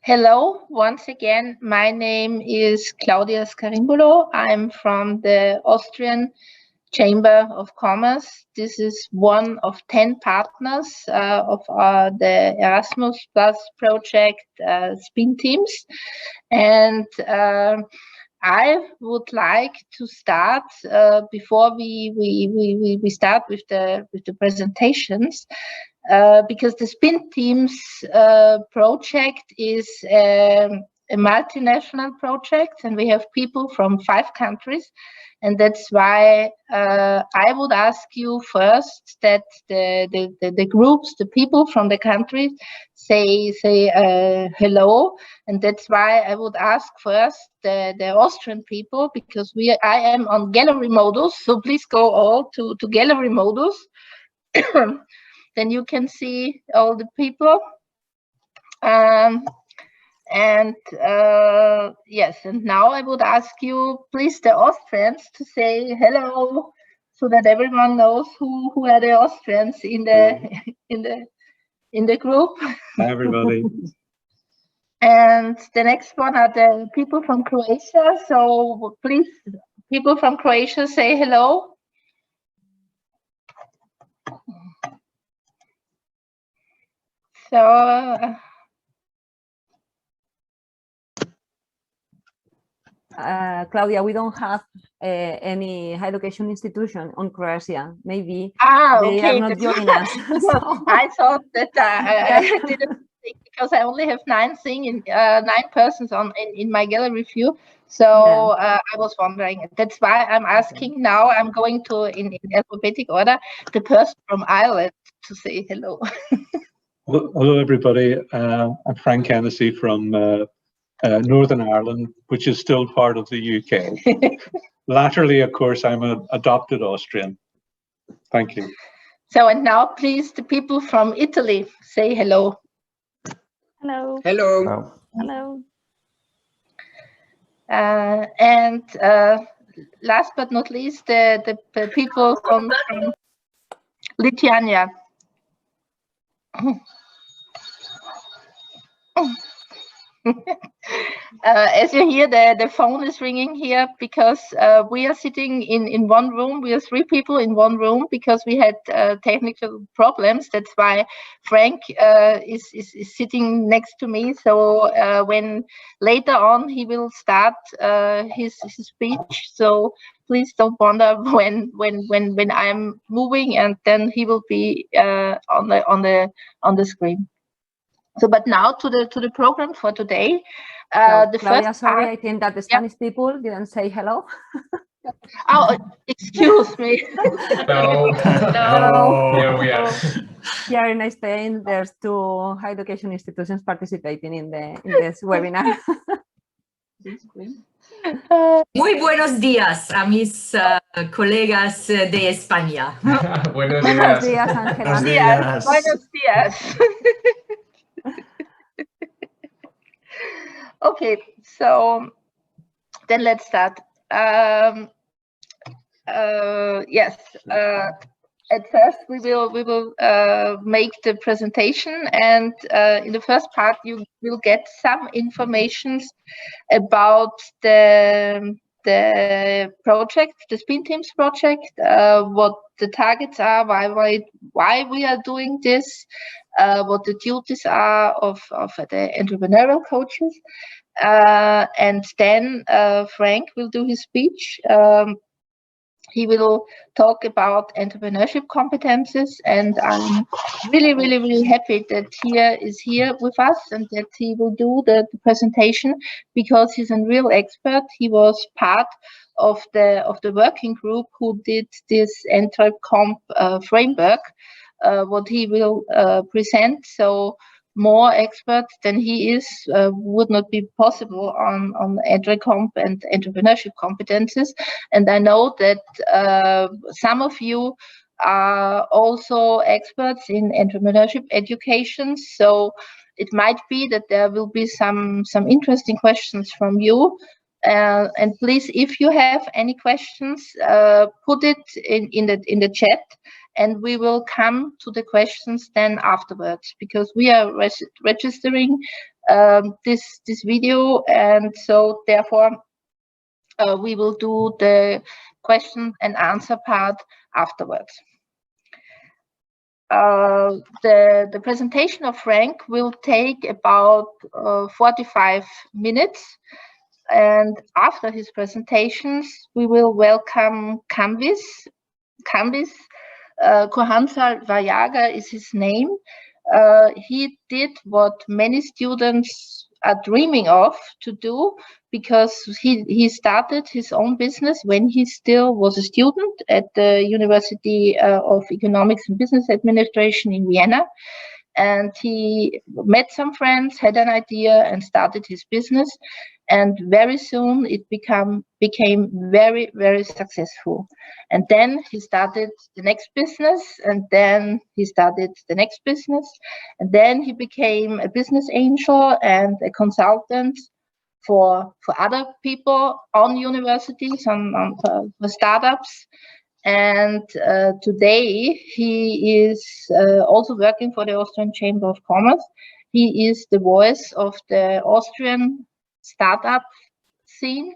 Hello, once again, my name is Claudia Scarimbolo. I'm from the Austrian Chamber of Commerce. This is one of 10 partners of the erasmusplus project, SPINTeams. And I would like to start before we start with the presentations, because the SPINTeams project is a multinational project, and we have people from 5 countries, and that's why I would ask you first that the groups, the people from the countries, say hello, and that's why I would ask first the Austrian people, because I am on gallery modus, so please go all to gallery modus. Then you can see all the people. Yes, and now I would ask you, please, the Austrians, to say hello, so that everyone knows who are the Austrians in the group. Hi, everybody. And the next one are the people from Croatia. So please, people from Croatia, say hello. So Claudia, we don't have any higher education institution on Croatia. Maybe they are not joining us. I thought that I didn't think, because I only have 9 persons in my gallery view. So I was wondering. That's why I'm asking now. I'm going to, in alphabetic order, the person from Ireland to say hello. Hello, everybody. I'm Frank Hennessy from Northern Ireland, which is still part of the UK. Latterly, of course, I'm an adopted Austrian. Thank you. So, and now, please, the people from Italy, say hello. Hello. Hello. Hello. And last but not least, the people from Lithuania. As you hear, the phone is ringing here, because we are sitting in one room. We are 3 people in one room because we had technical problems. That's why Frank is sitting next to me. So when later on he will start his speech. So please don't wonder when I'm moving, and then he will be on the screen. So, but now to the program for today. The Claudia, first sorry, part, I think that the Spanish people didn't say hello. Oh, excuse me. No. Here we are. Here in Spain, there's 2 higher education institutions participating in this webinar. Muy buenos días a mis colegas de España. Buenos Buenos días. días, Ángela. Buenos días. Okay, so then let's start. Yes. At first, we will make the presentation, and in the first part, you will get some information about the project, the SPINTeams project, what the targets are, why we are doing this, what the duties are of the entrepreneurial coaches, and then Frank will do his speech. He will talk about entrepreneurship competences, and I'm really happy that he is here with us and that he will do the presentation, because he's a real expert. He was part of the working group who did this EntreComp framework, what he will present. So more expert than he is would not be possible on EntreComp and entrepreneurship competences. And I know that some of you are also experts in entrepreneurship education, so it might be that there will be some interesting questions from you. And please, if you have any questions, put it in the chat, and we will come to the questions then afterwards, because we are registering this video, and so therefore we will do the question and answer part afterwards. The presentation of Frank will take about 45 minutes, and after his presentations we will welcome Kamvis. Kohansal Vayaga is his name. He did what many students are dreaming of to do, because he started his own business when he still was a student at the University of Economics and Business Administration in Vienna. And he met some friends, had an idea, and started his business. And very soon it became very, very successful. And then he started the next business, and then he started the next business, and then he became a business angel and a consultant for other people on universities, for startups. And today he is also working for the Austrian Chamber of Commerce. He is the voice of the Austrian startup scene,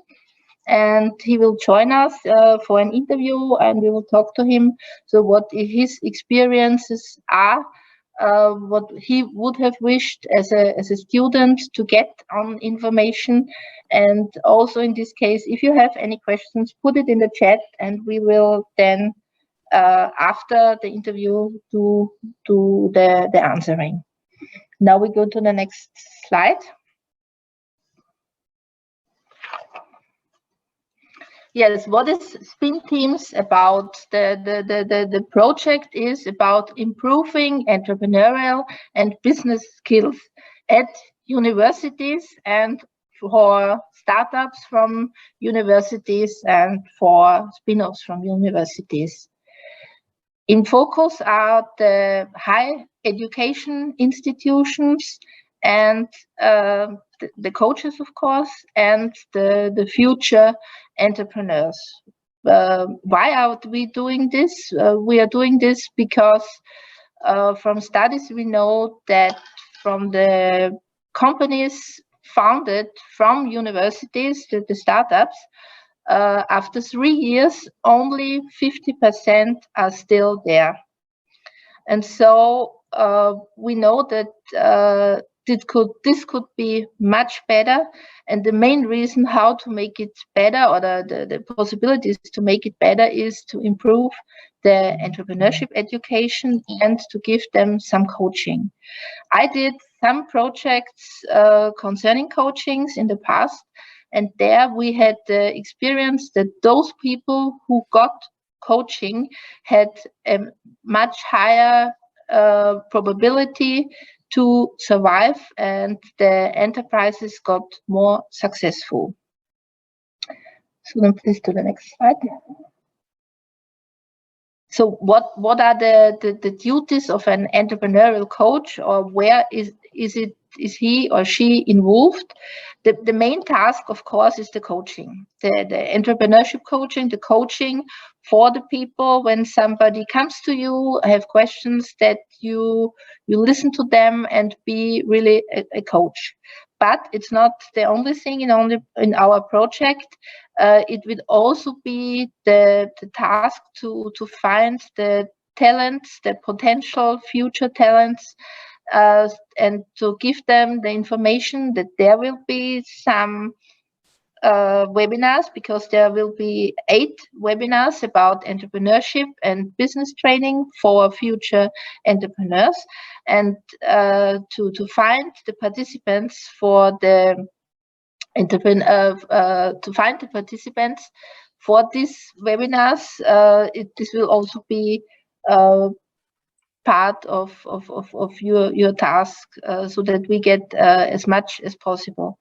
and he will join us for an interview, and we will talk to him. So what his experiences are, what he would have wished as a student to get on information. And also in this case, if you have any questions, put it in the chat, and we will then after the interview do the answering. Now we go to the next slide. Yes, what is SPINTeams about? The project is about improving entrepreneurial and business skills at universities, and for startups from universities, and for spin-offs from universities. In focus are the higher education institutions, and the coaches, of course, and the future entrepreneurs. Why are we doing this? We are doing this because from studies we know that from the companies founded from universities, the startups, after 3 years, only 50% are still there. And so we know that this could be much better, and the main reason how to make it better, or the possibilities to make it better, is to improve the entrepreneurship education and to give them some coaching. I did some projects concerning coachings in the past, and there we had the experience that those people who got coaching had a much higher probability to survive, and the enterprises got more successful. So then please to the next slide. So what are the duties of an entrepreneurial coach, or where is he or she involved? The main task, of course, is the coaching, the entrepreneurship coaching, the coaching for the people. When somebody comes to you, have questions, that you listen to them and be really a coach. But it's not the only thing in our project. It will also be the task to find the talents, the potential future talents, and to give them the information that there will be some webinars, because there will be 8 webinars about entrepreneurship and business training for future entrepreneurs, and to find the participants for the to find the participants for these webinars. This will also be part of your task, so that we get as much as possible.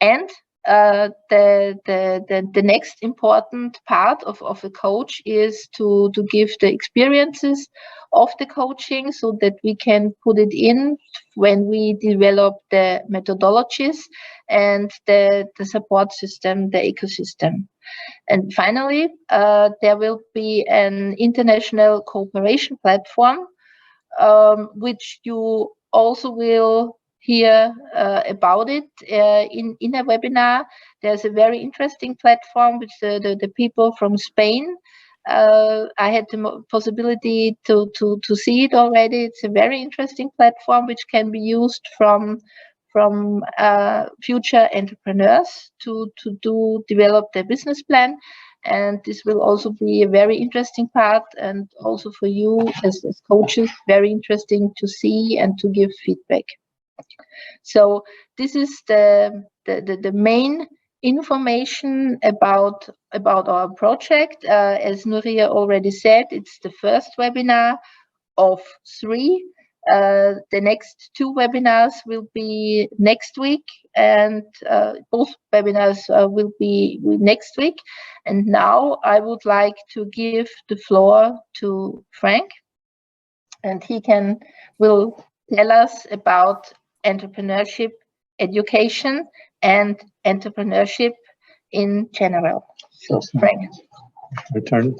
And the next important part of a coach is to give the experiences of the coaching, so that we can put it in when we develop the methodologies and the support system, the ecosystem. And finally, there will be an international cooperation platform, which you also will hear about it in a webinar. There's a very interesting platform which the people from Spain, I had the possibility to see it already. It's a very interesting platform which can be used from future entrepreneurs to develop their business plan. And this will also be a very interesting part, and also for you as coaches, very interesting to see and to give feedback. So this is the main information about our project. As Nuria already said, it's the first webinar of 3. The next 2 webinars will be next week, and both webinars will be next week. And now I would like to give the floor to Frank, and he will tell us about entrepreneurship education and entrepreneurship in general. So, Frank. Return.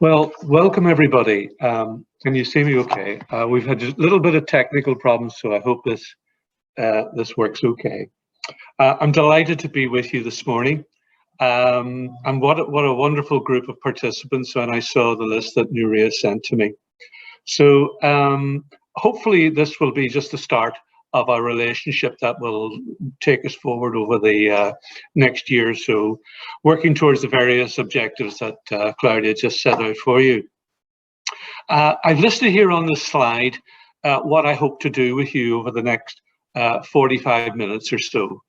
Well, welcome everybody. Can you see me okay? We've had a little bit of technical problems, so I hope this works okay. I'm delighted to be with you this morning. And what a wonderful group of participants when I saw the list that Nuria sent to me. So hopefully this will be just the start of our relationship that will take us forward over the next year or so, working towards the various objectives that Claudia just set out for you. I've listed here on this slide what I hope to do with you over the next 45 minutes or so.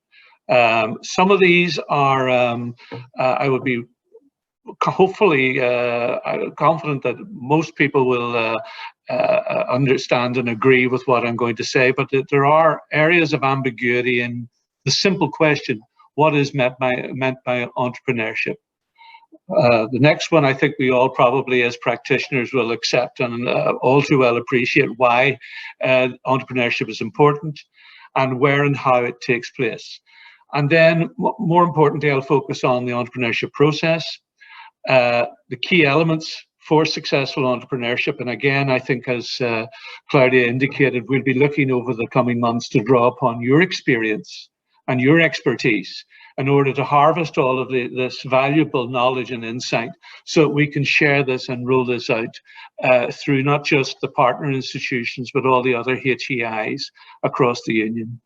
Some of these are, I would be hopefully confident that most people will understand and agree with what I'm going to say, but there are areas of ambiguity in the simple question, what is meant by entrepreneurship? The next one, I think we all probably as practitioners will accept and all too well appreciate why entrepreneurship is important and where and how it takes place. And then more importantly, I'll focus on the entrepreneurship process, the key elements for successful entrepreneurship. And again, I think as Claudia indicated, we'll be looking over the coming months to draw upon your experience and your expertise in order to harvest all of this valuable knowledge and insight so that we can share this and roll this out through not just the partner institutions, but all the other HEIs across the Union.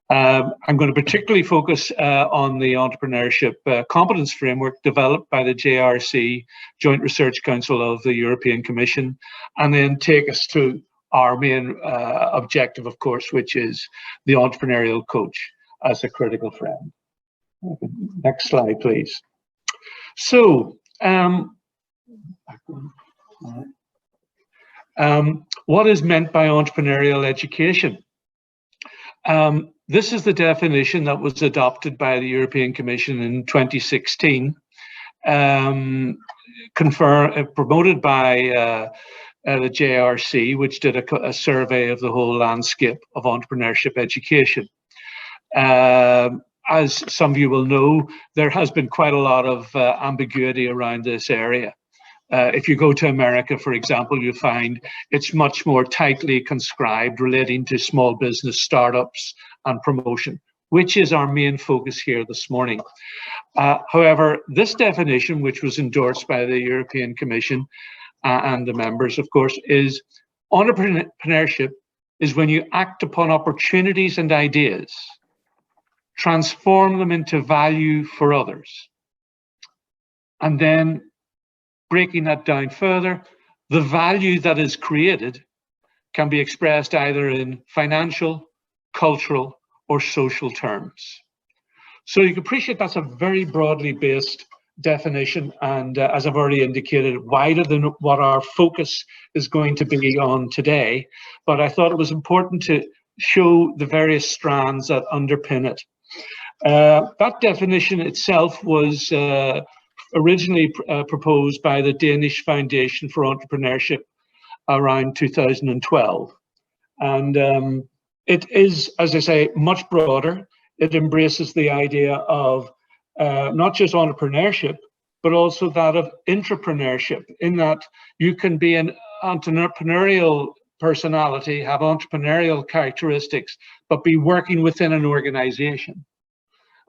I'm going to particularly focus on the Entrepreneurship Competence Framework developed by the JRC, Joint Research Council of the European Commission, and then take us to our main objective, of course, which is the Entrepreneurial Coach as a critical friend. Next slide, please. So, what is meant by entrepreneurial education? This is the definition that was adopted by the European Commission in 2016, promoted by the JRC, which did a survey of the whole landscape of entrepreneurship education. As some of you will know, there has been quite a lot of ambiguity around this area. If you go to America, for example, you find it's much more tightly conscribed relating to small business startups and promotion, which is our main focus here this morning. However, this definition, which was endorsed by the European Commission and the members, of course, is entrepreneurship is when you act upon opportunities and ideas, transform them into value for others, and then breaking that down further, the value that is created can be expressed either in financial, cultural, or social terms. So you can appreciate that's a very broadly based definition, and as I've already indicated, wider than what our focus is going to be on today. But I thought it was important to show the various strands that underpin it. That definition itself was originally proposed by the Danish Foundation for Entrepreneurship around 2012. And it is, as I say, much broader. It embraces the idea of not just entrepreneurship, but also that of intrapreneurship, in that you can be an entrepreneurial personality, have entrepreneurial characteristics, but be working within an organization.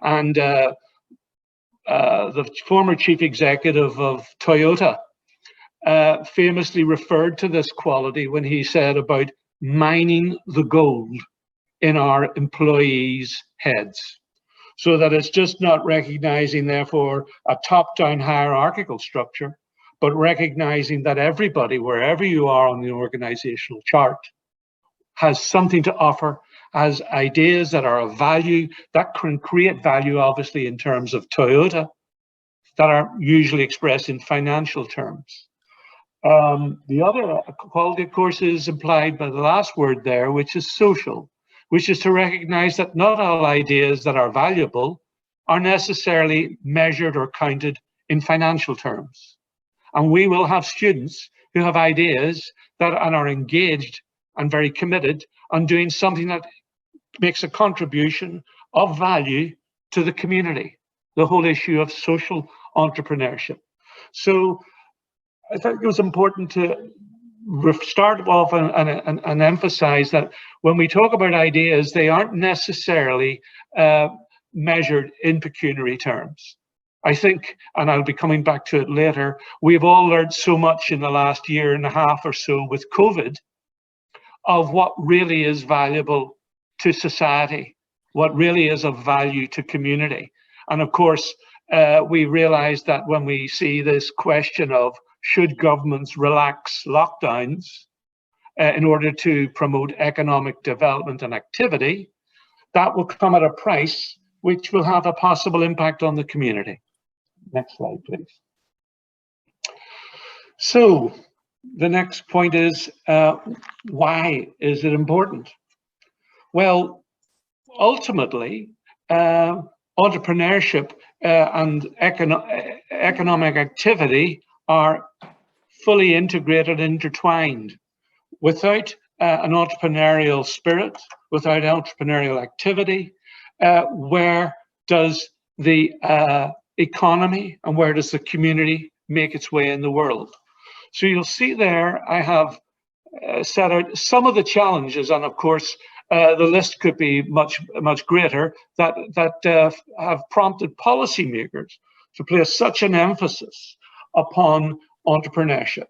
And the former chief executive of Toyota famously referred to this quality when he said about mining the gold in our employees' heads, so that it's just not recognizing, therefore, a top-down hierarchical structure, but recognizing that everybody, wherever you are on the organizational chart, has something to offer, has ideas that are of value, that can create value, obviously, in terms of Toyota, that are usually expressed in financial terms. The other quality, of course, is implied by the last word there, which is social, which is to recognize that not all ideas that are valuable are necessarily measured or counted in financial terms. And we will have students who have ideas that and are engaged and very committed on doing something that makes a contribution of value to the community, the whole issue of social entrepreneurship. So I think it was important to start off and emphasize that when we talk about ideas, they aren't necessarily measured in pecuniary terms. I think, and I'll be coming back to it later, we've all learned so much in the last year and a half or so with COVID of what really is valuable to society, what really is of value to community. And of course, we realize that when we see this question of should governments relax lockdowns in order to promote economic development and activity, that will come at a price which will have a possible impact on the community. Next slide, please. So the next point is, why is it important? Well, ultimately, entrepreneurship and economic activity are fully integrated, intertwined. Without an entrepreneurial spirit, without entrepreneurial activity, where does the economy and where does the community make its way in the world? So you'll see there, I have set out some of the challenges, and of course, the list could be much greater, that have prompted policymakers to place such an emphasis upon entrepreneurship.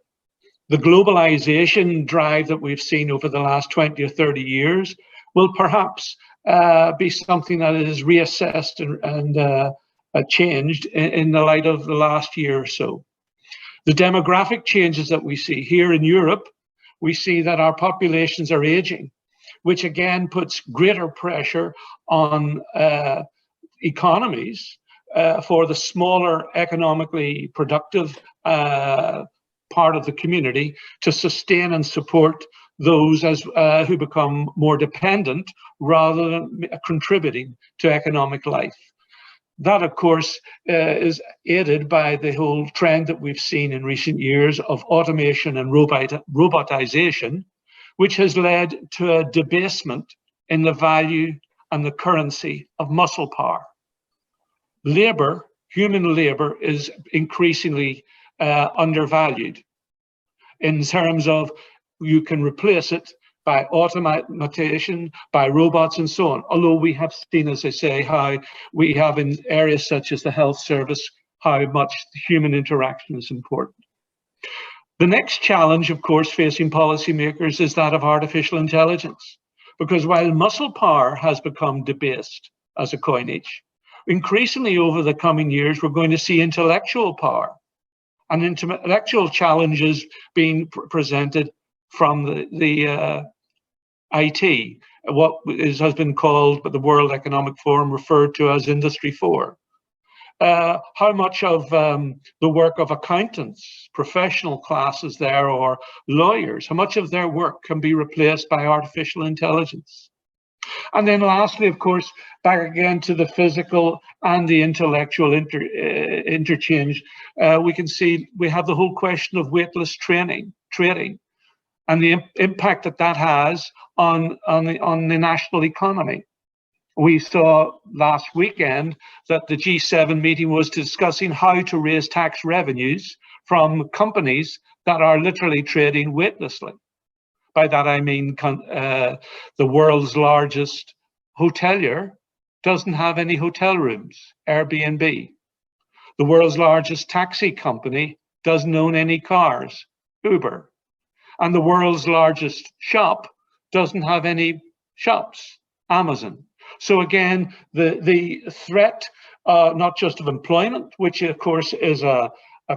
The globalization drive that we've seen over the last 20 or 30 years will perhaps be something that is reassessed and changed in the light of the last year or so. The demographic changes that we see here in Europe, we see that our populations are aging, which again puts greater pressure on economies for the smaller economically productive part of the community to sustain and support those who become more dependent rather than contributing to economic life. That, of course, is aided by the whole trend that we've seen in recent years of automation and robotization, which has led to a debasement in the value and the currency of muscle power. Labor, human labor, is increasingly undervalued in terms of you can replace it by automation, by robots and so on. Although we have seen, as I say, how we have in areas such as the health service, how much human interaction is important. The next challenge, of course, facing policymakers is that of artificial intelligence. Because while muscle power has become debased as a coinage, increasingly over the coming years, we're going to see intellectual power and intellectual challenges being presented from the IT, what has been called by the World Economic Forum referred to as Industry 4. How much of the work of accountants, professional classes there, or lawyers, how much of their work can be replaced by artificial intelligence? And then lastly, of course, back again to the physical and the intellectual interchange, we can see we have the whole question of weightless trading. and the impact that that has on the national economy. We saw last weekend that the G7 meeting was discussing how to raise tax revenues from companies that are literally trading weightlessly. By that I mean the world's largest hotelier doesn't have any hotel rooms, Airbnb. The world's largest taxi company doesn't own any cars, Uber. And the world's largest shop doesn't have any shops, Amazon. So again, the threat, not just of employment, which of course is a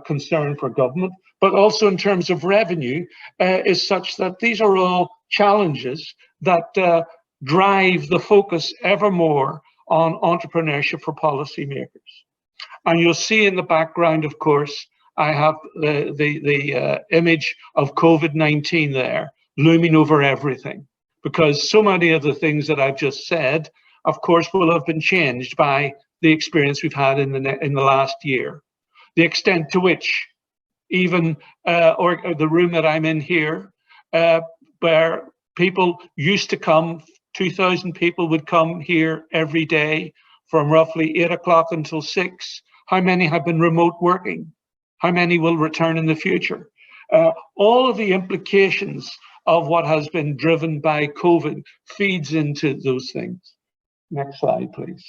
concern for government, but also in terms of revenue, is such that these are all challenges that drive the focus ever more on entrepreneurship for policymakers. And you'll see in the background, of course, I have the image of COVID-19 there looming over everything, because so many of the things that I've just said, of course, will have been changed by the experience we've had in the last year. The extent to which even or the room that I'm in here, where people used to come, 2,000 people would come here every day from roughly 8 o'clock until 6. How many have been remote working? How many will return in the future? All of the implications of what has been driven by COVID feeds into those things. Next slide, please.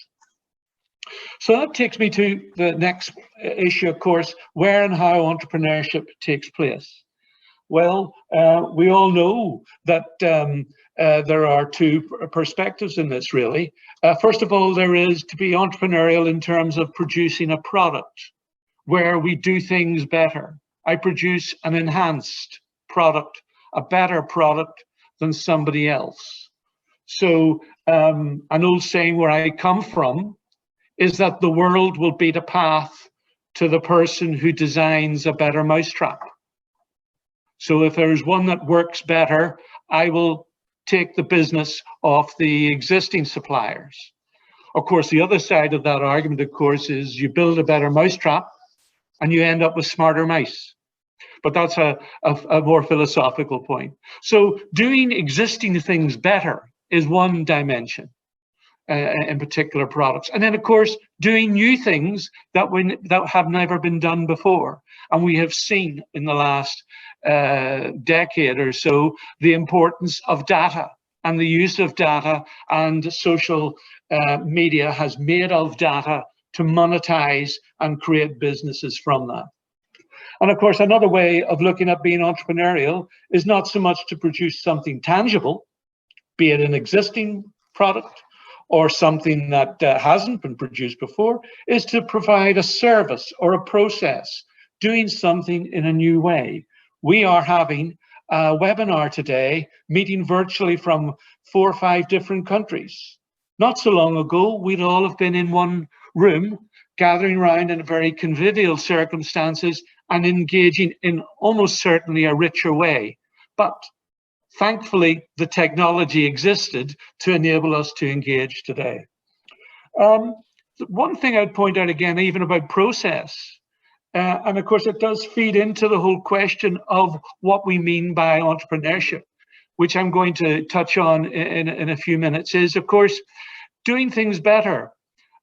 So that takes me to the next issue, of course, where and how entrepreneurship takes place. Well, we all know that there are two perspectives in this, really. First of all, there is to be entrepreneurial in terms of producing a product where we do things better. I produce an enhanced product, a better product than somebody else. So an old saying where I come from is that the world will beat a path to the person who designs a better mousetrap. So if there's one that works better, I will take the business off the existing suppliers. Of course, the other side of that argument, of course, is you build a better mousetrap and you end up with smarter mice. But that's a more philosophical point. So doing existing things better is one dimension. In particular products, and then of course doing new things that have never been done before. And we have seen in the last decade or so the importance of data and the use of data, and social media has made of data to monetize and create businesses from that. And of course, another way of looking at being entrepreneurial is not so much to produce something tangible, be it an existing product or something that hasn't been produced before, is to provide a service or a process, doing something in a new way. We are having a webinar today, meeting virtually from 4 or 5 different countries. Not so long ago, we'd all have been in one room, gathering around in very convivial circumstances and engaging in almost certainly a richer way. But thankfully, the technology existed to enable us to engage today. One thing I'd point out again, even about process, and of course it does feed into the whole question of what we mean by entrepreneurship, which I'm going to touch on in a few minutes, is of course doing things better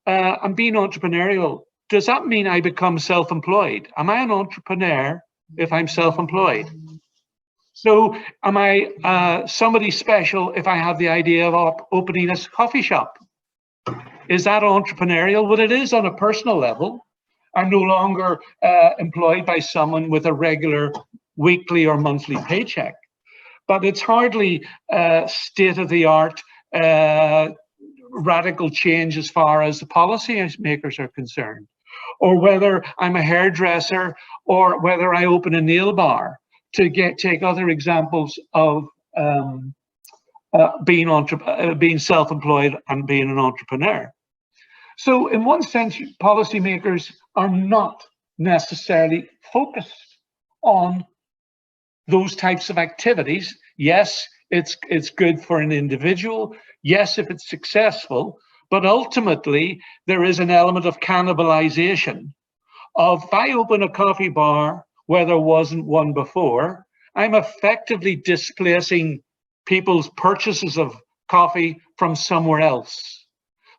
and being entrepreneurial. Does that mean I become self-employed? Am I an entrepreneur if I'm self-employed? So am I somebody special if I have the idea of opening a coffee shop? Is that entrepreneurial? Well, it is on a personal level. I'm no longer employed by someone with a regular weekly or monthly paycheck. But it's hardly state-of-the-art radical change as far as the policymakers are concerned. Or whether I'm a hairdresser or whether I open a nail bar, to take other examples of being self-employed and being an entrepreneur. So in one sense, policymakers are not necessarily focused on those types of activities. Yes, it's good for an individual. Yes, if it's successful, but ultimately there is an element of cannibalization of, if I open a coffee bar where there wasn't one before, I'm effectively displacing people's purchases of coffee from somewhere else.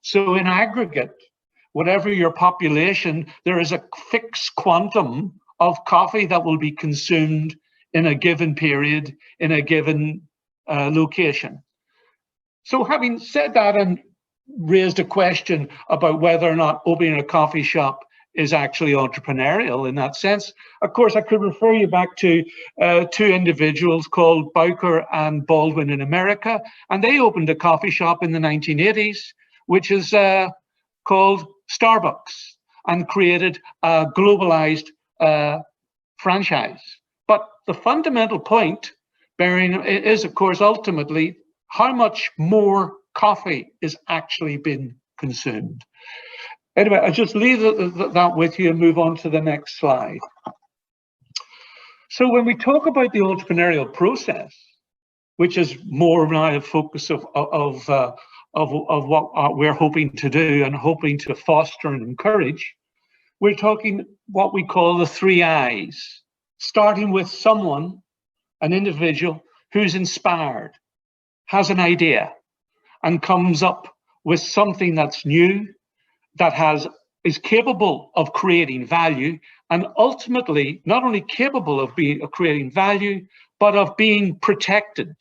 So in aggregate, whatever your population, there is a fixed quantum of coffee that will be consumed in a given period, in a given location. So having said that and raised a question about whether or not opening a coffee shop is actually entrepreneurial in that sense, of course, I could refer you back to two individuals called Bowker and Baldwin in America, and they opened a coffee shop in the 1980s, which is called Starbucks, and created a globalized franchise. But the fundamental point is, of course, ultimately how much more coffee is actually being consumed. Anyway, I'll just leave that with you and move on to the next slide. So when we talk about the entrepreneurial process, which is more now a focus of what we're hoping to do and hoping to foster and encourage, we're talking what we call the 3 I's, starting with someone, an individual who's inspired, has an idea, and comes up with something that's new, that is capable of creating value, and ultimately not only capable of creating value, but of being protected.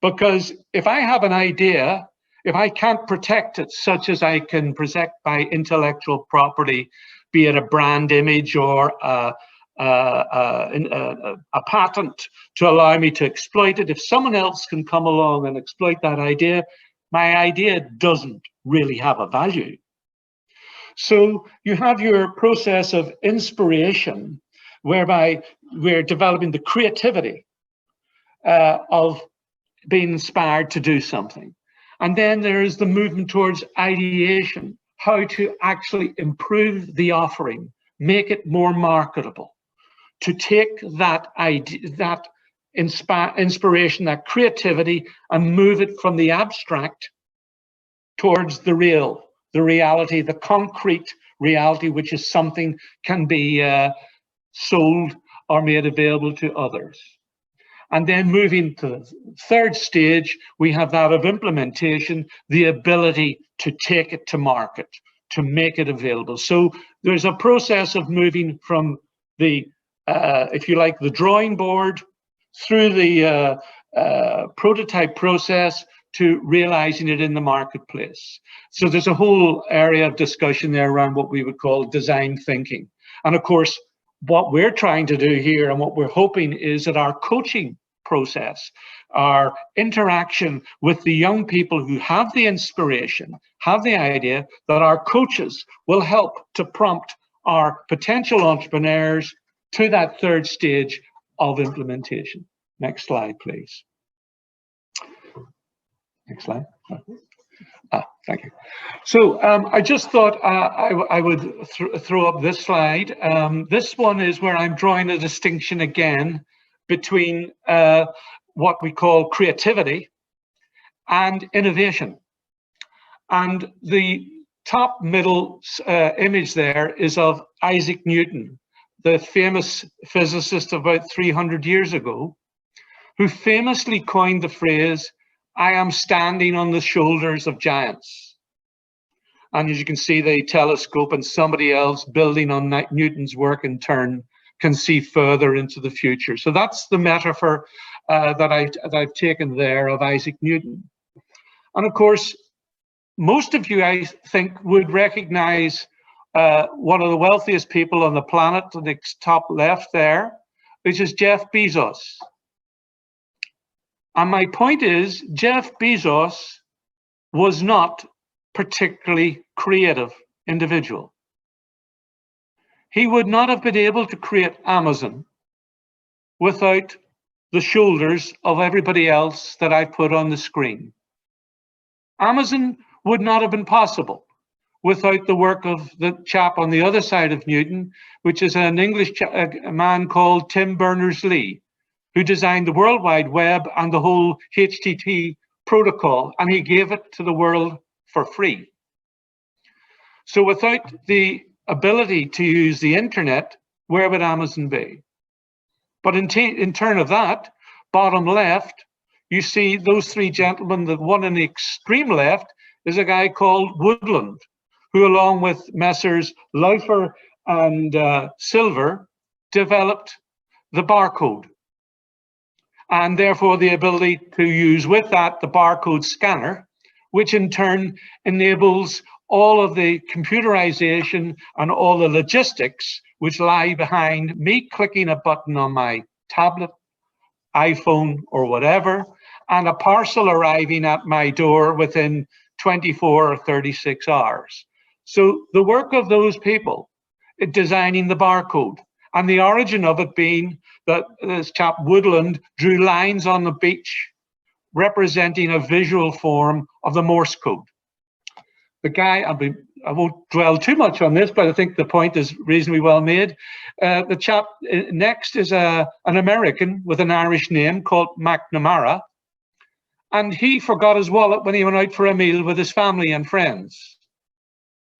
Because if I have an idea, if I can't protect it, such as I can protect my intellectual property, be it a brand image or a patent to allow me to exploit it, if someone else can come along and exploit that idea, my idea doesn't really have a value. So you have your process of inspiration, whereby we're developing the creativity of being inspired to do something. And then there is the movement towards ideation, how to actually improve the offering, make it more marketable, to take that idea, that inspiration, that creativity, and move it from the abstract towards the real, the reality, the concrete reality, which is something can be sold or made available to others. And then moving to the third stage, we have that of implementation, the ability to take it to market, to make it available. So there's a process of moving from the, if you like, the drawing board through the prototype process to realizing it in the marketplace. So there's a whole area of discussion there around what we would call design thinking. And of course, what we're trying to do here and what we're hoping is that our coaching process, our interaction with the young people who have the inspiration, have the idea, that our coaches will help to prompt our potential entrepreneurs to that third stage of implementation. Next slide, please. Next slide. Thank you. So I just thought I would throw up this slide. This one is where I'm drawing a distinction again between what we call creativity and innovation. And the top middle image there is of Isaac Newton, the famous physicist about 300 years ago, who famously coined the phrase, "I am standing on the shoulders of giants." And as you can see, the telescope and somebody else building on Newton's work in turn can see further into the future. So that's the metaphor that I've taken there of Isaac Newton. And of course, most of you, I think, would recognize one of the wealthiest people on the planet, the top left there, which is Jeff Bezos. And my point is, Jeff Bezos was not particularly creative individual. He would not have been able to create Amazon without the shoulders of everybody else that I put on the screen. Amazon would not have been possible without the work of the chap on the other side of Newton, which is an English a man called Tim Berners-Lee, who designed the World Wide Web and the whole HTTP protocol, and he gave it to the world for free. So without the ability to use the internet, where would Amazon be? But in turn of that, bottom left, you see those three gentlemen. The one in the extreme left is a guy called Woodland, who along with Messrs. Laufer and Silver developed the barcode, and therefore the ability to use with that the barcode scanner, which in turn enables all of the computerization and all the logistics which lie behind me clicking a button on my tablet, iPhone, or whatever, and a parcel arriving at my door within 24 or 36 hours. So the work of those people designing the barcode, and the origin of it being that this chap Woodland drew lines on the beach representing a visual form of the Morse code. The guy, I won't dwell too much on this, but I think the point is reasonably well made. The chap next is an American with an Irish name called McNamara, and he forgot his wallet when he went out for a meal with his family and friends.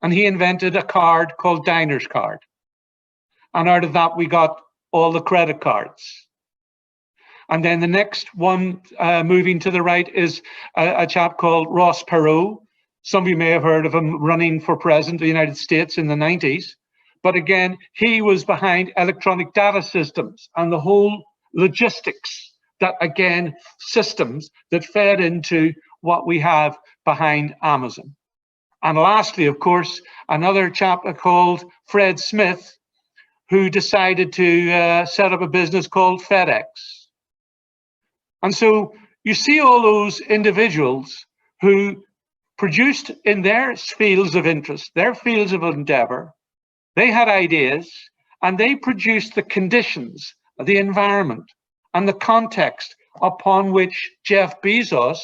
And he invented a card called Diner's Card. And out of that, we got all the credit cards. And then the next one, moving to the right, is a chap called Ross Perot. Some of you may have heard of him running for president of the United States in the 90s. But again, he was behind electronic data systems and the whole logistics that, again, systems that fed into what we have behind Amazon. And lastly, of course, another chap called Fred Smith, who decided to set up a business called FedEx. And so you see all those individuals who produced in their fields of interest, their fields of endeavor, they had ideas, and they produced the conditions, the environment, and the context upon which Jeff Bezos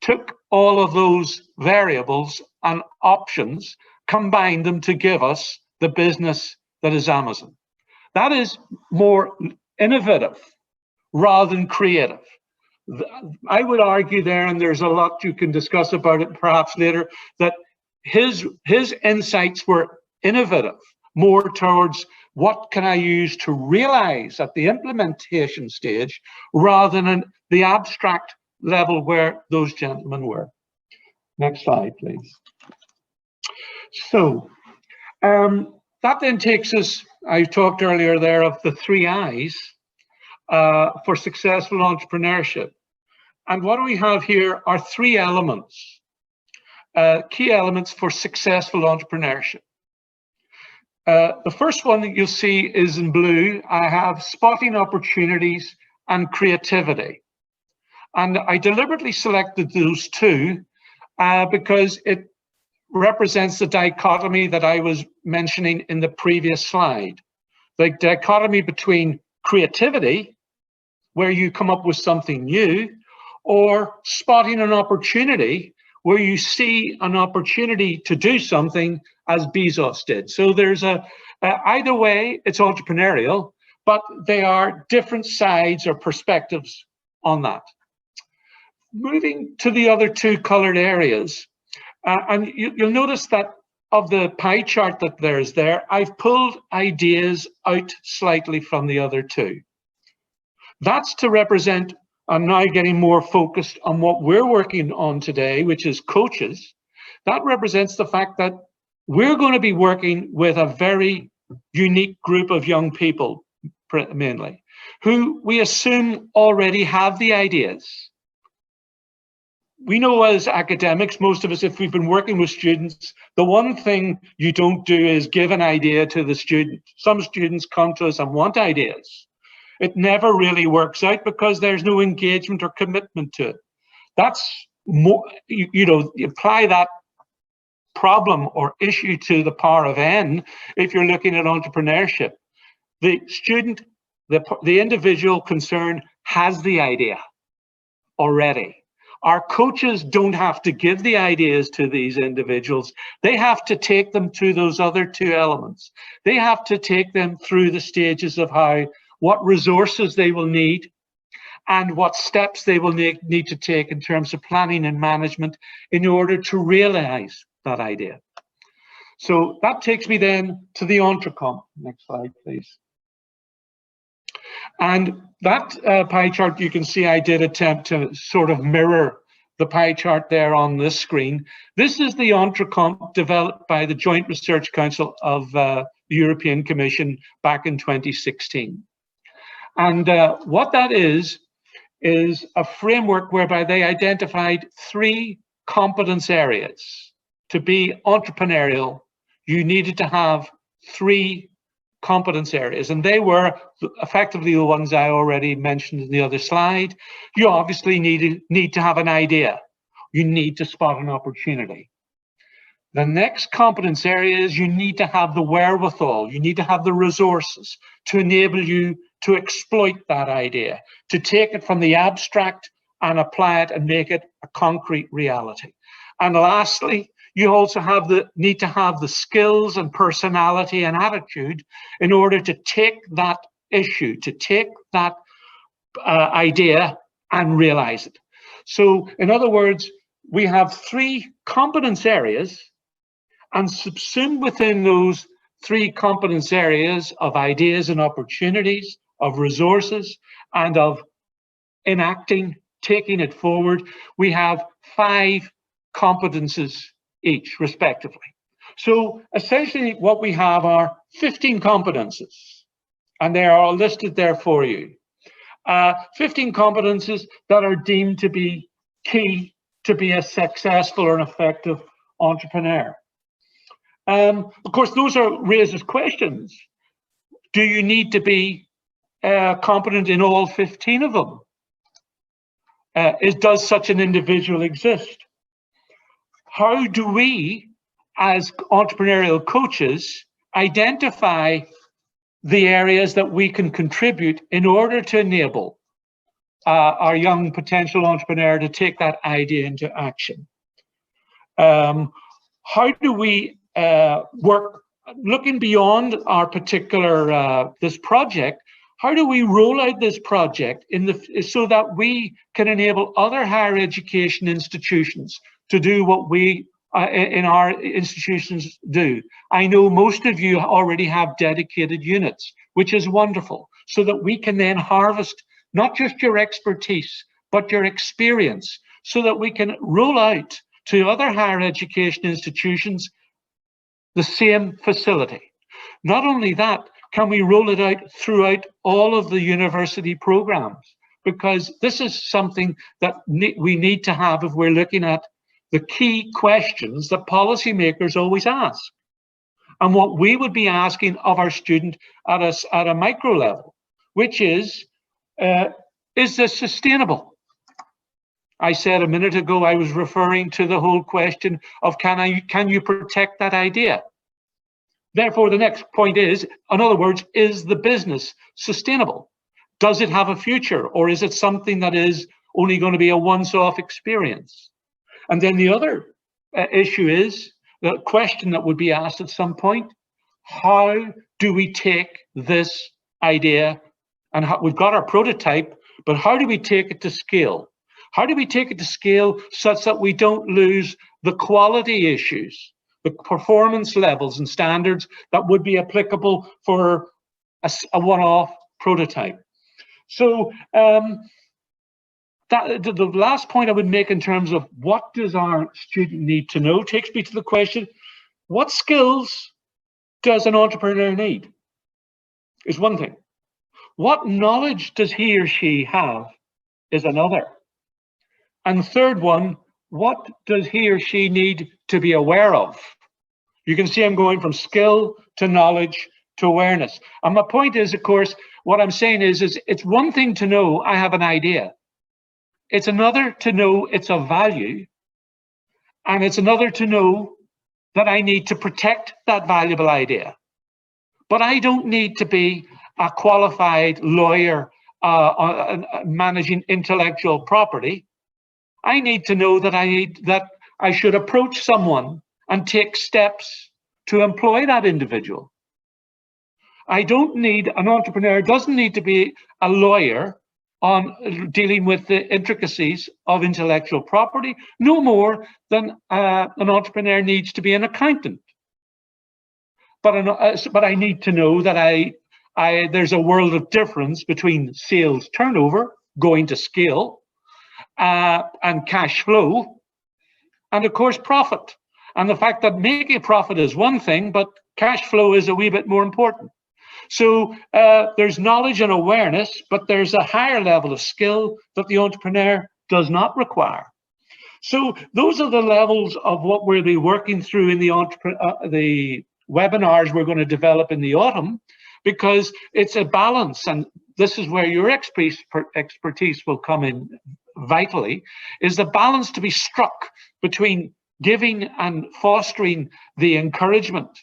took all of those variables and options, combined them to give us the business that is Amazon. That is more innovative rather than creative. I would argue there, and there's a lot you can discuss about it perhaps later, that his insights were innovative, more towards what can I use to realize at the implementation stage rather than the abstract level where those gentlemen were. Next slide, please. So that then takes us, I talked earlier there of the 3 I's for successful entrepreneurship. And what we have here are 3 elements, key elements for successful entrepreneurship. The first one that you'll see is in blue. I have spotting opportunities and creativity. And I deliberately selected those 2 because it represents the dichotomy that I was mentioning in the previous slide. The dichotomy between creativity, where you come up with something new, or spotting an opportunity, where you see an opportunity to do something as Bezos did. So there's either way, it's entrepreneurial, but they are different sides or perspectives on that. Moving to the other 2 colored areas, and you'll notice that of the pie chart that there's there, I've pulled ideas out slightly from the other 2. That's to represent, I'm now getting more focused on what we're working on today, which is coaches. That represents the fact that we're going to be working with a very unique group of young people, mainly, who we assume already have the ideas. We know as academics, most of us, if we've been working with students, the one thing you don't do is give an idea to the student. Some students come to us and want ideas. It never really works out because there's no engagement or commitment to it. That's more, you apply that problem or issue to the power of n if you're looking at entrepreneurship. The student, the individual concerned has the idea already. Our coaches don't have to give the ideas to these individuals. They have to take them to those other 2 elements. They have to take them through the stages of what resources they will need and what steps they will need to take in terms of planning and management in order to realize that idea. So that takes me then to the EntreComp. Next slide, please. And that pie chart, you can see I did attempt to sort of mirror the pie chart there on this screen. This is the EntreComp developed by the Joint Research Council of the European Commission back in 2016. And what that is a framework whereby they identified 3 competence areas. To be entrepreneurial, you needed to have 3 competence areas, and they were effectively the ones I already mentioned in the other slide. You obviously need to have an idea. You need to spot an opportunity. The next competence area is you need to have the wherewithal. You need to have the resources to enable you to exploit that idea, to take it from the abstract and apply it and make it a concrete reality. And lastly, you also need to have the skills and personality and attitude in order to take that issue, to take that idea and realize it. So in other words, we have 3 competence areas, and subsumed within those 3 competence areas of ideas and opportunities, of resources, and of enacting, taking it forward, we have 5 competences each, respectively. So essentially what we have are 15 competences, and they are all listed there for you. 15 competences that are deemed to be key to be a successful or an effective entrepreneur. Of course, those raises questions. Do you need to be competent in all 15 of them? Does such an individual exist? How do we, as entrepreneurial coaches, identify the areas that we can contribute in order to enable our young potential entrepreneur to take that idea into action? How do we work, looking beyond our particular this project? How do we roll out this project so that we can enable other higher education institutions to do what we in our institutions do? I know most of you already have dedicated units, which is wonderful, so that we can then harvest not just your expertise, but your experience, so that we can roll out to other higher education institutions the same facility. Not only that, can we roll it out throughout all of the university programs? Because this is something that we need to have if we're looking at the key questions that policymakers always ask, and what we would be asking of our student at a micro level, which is this sustainable? I said a minute ago, I was referring to the whole question of can you protect that idea? Therefore, the next point is, in other words, is the business sustainable? Does it have a future, or is it something that is only going to be a once-off experience? And then the other issue is the question that would be asked at some point: how do we take this idea, and we've got our prototype, but how do we take it to scale? How do we take it to scale such that we don't lose the quality issues, the performance levels and standards that would be applicable for a one-off prototype? So the last point I would make in terms of what does our student need to know takes me to the question: what skills does an entrepreneur need? Is one thing. What knowledge does he or she have is another. And the third one, what does he or she need to be aware of? You can see I'm going from skill to knowledge to awareness. And my point is, of course, what I'm saying is it's one thing to know I have an idea. It's another to know it's of value. And it's another to know that I need to protect that valuable idea. But I don't need to be a qualified lawyer managing intellectual property. I need to know that I should approach someone and take steps to employ that individual. An entrepreneur doesn't need to be a lawyer on dealing with the intricacies of intellectual property, no more than an entrepreneur needs to be an accountant. But I need to know that there's a world of difference between sales turnover, going to scale, and cash flow, and of course profit. And the fact that making a profit is one thing, but cash flow is a wee bit more important. So there's knowledge and awareness, but there's a higher level of skill that the entrepreneur does not require. So those are the levels of what we'll be working through in the webinars we're going to develop in the autumn, because it's a balance, and this is where your expertise will come in vitally, is the balance to be struck between giving and fostering the encouragement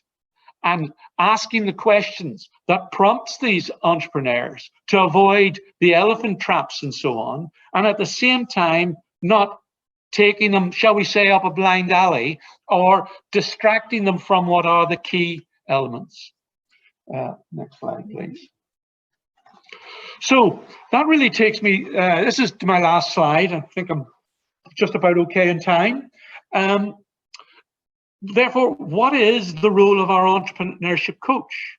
and asking the questions that prompts these entrepreneurs to avoid the elephant traps and so on, and at the same time not taking them, shall we say, up a blind alley or distracting them from what are the key elements. Next slide, please. So that really takes me, this is my last slide. I think I'm just about okay in time. Therefore, what is the role of our entrepreneurship coach?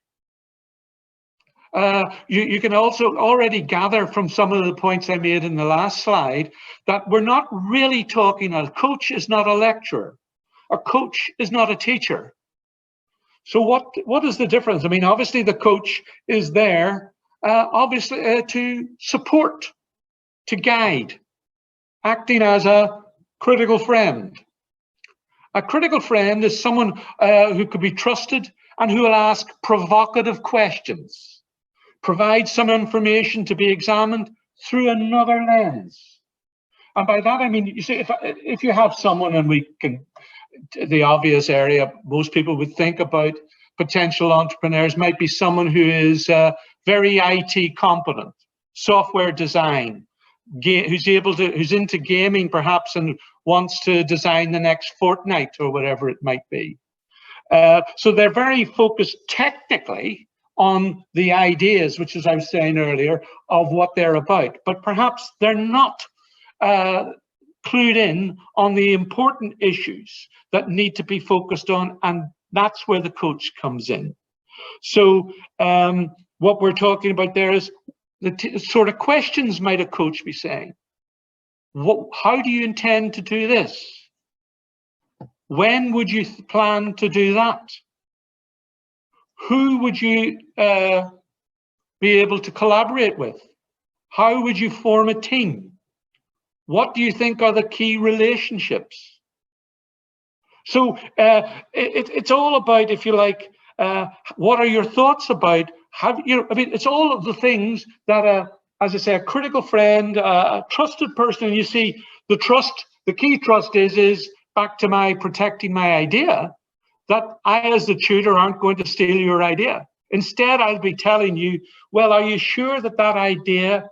You can also already gather from some of the points I made in the last slide that we're not really talking, a coach is not a lecturer. A coach is not a teacher. So what is the difference? I mean, obviously the coach is there, obviously to support, to guide, acting as a critical friend. A critical friend is someone who could be trusted and who will ask provocative questions, provide some information to be examined through another lens. And by that I mean, you see, if you have someone, and we can, the obvious area most people would think about potential entrepreneurs might be someone who is very IT competent, software design, who's into gaming perhaps and wants to design the next Fortnite or whatever it might be. So they're very focused technically on the ideas, which, as I was saying earlier, of what they're about, but perhaps they're not clued in on the important issues that need to be focused on, and that's where the coach comes in. So what we're talking about there is the sort of questions might a coach be saying. How do you intend to do this? When would you plan to do that? Who would you be able to collaborate with? How would you form a team? What do you think are the key relationships? So it's all about, if you like, what are your thoughts about? I mean, it's all of the things that, as I say, a critical friend, a trusted person. And you see, the key trust is back to my protecting my idea, that I, as the tutor, aren't going to steal your idea. Instead, I'll be telling you, well, are you sure that that idea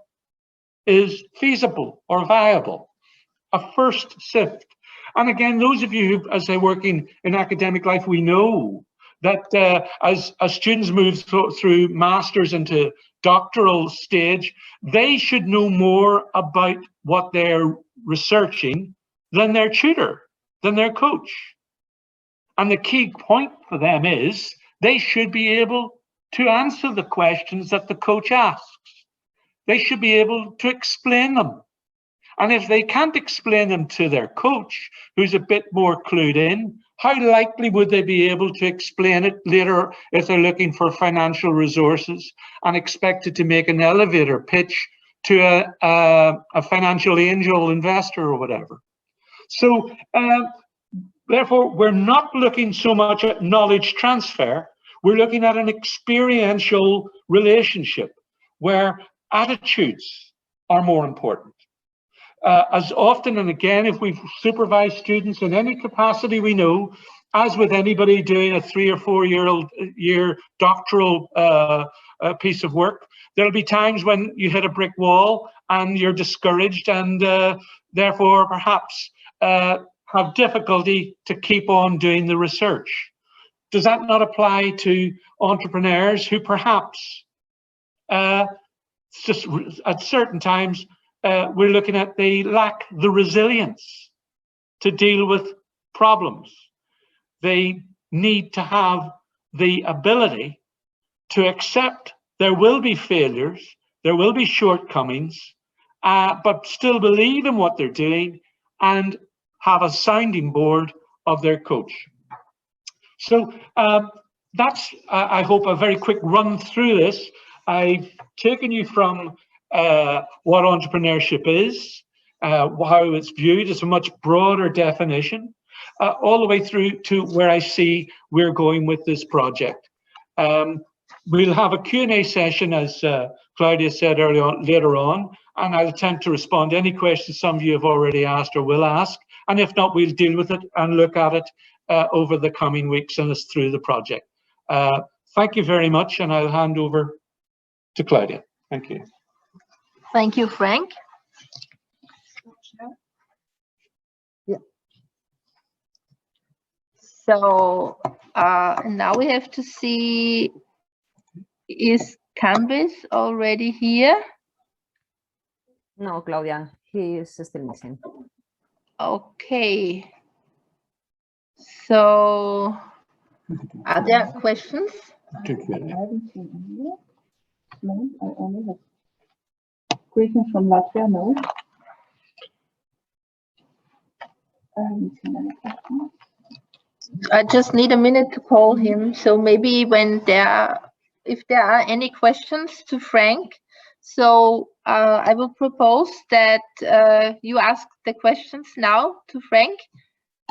is feasible or viable? A first sift. And again, those of you who, as they're working in academic life, we know that as students move through masters into doctoral stage, they should know more about what they're researching than their tutor, than their coach. And the key point for them is they should be able to answer the questions that the coach asks. They should be able to explain them. And if they can't explain them to their coach, who's a bit more clued in, how likely would they be able to explain it later if they're looking for financial resources and expected to make an elevator pitch to a financial angel investor or whatever? So therefore, we're not looking so much at knowledge transfer. We're looking at an experiential relationship where attitudes are more important. As often and again, if we've supervised students in any capacity, we know, as with anybody doing a 3 or 4 year doctoral piece of work, there'll be times when you hit a brick wall and you're discouraged and therefore perhaps have difficulty to keep on doing the research. Does that not apply to entrepreneurs who perhaps just at certain times we're looking at they lack the resilience to deal with problems? They need to have the ability to accept There will be failures, there will be shortcomings, but still believe in what they're doing and have a sounding board of their coach. So that's, I hope, a very quick run through this. I've taken you from what entrepreneurship is, how it's viewed as a much broader definition, all the way through to where I see we're going with this project. We'll have a Q&A session, as Claudia said later on, and I'll attempt to respond to any questions some of you have already asked or will ask. And if not, we'll deal with it and look at it over the coming weeks and as through the project. Thank you very much, and I'll hand over to Claudia. Thank you. Thank you, Frank. Yeah. So now we have to see, is Canvas already here? No, Claudia, he is still missing. Okay. So are there questions? I haven't seen India. No, I only have questions from Latvia. No. I haven't seen any questions. I just need a minute to call him. So maybe when if there are any questions to Frank, so I will propose that you ask the questions now to Frank.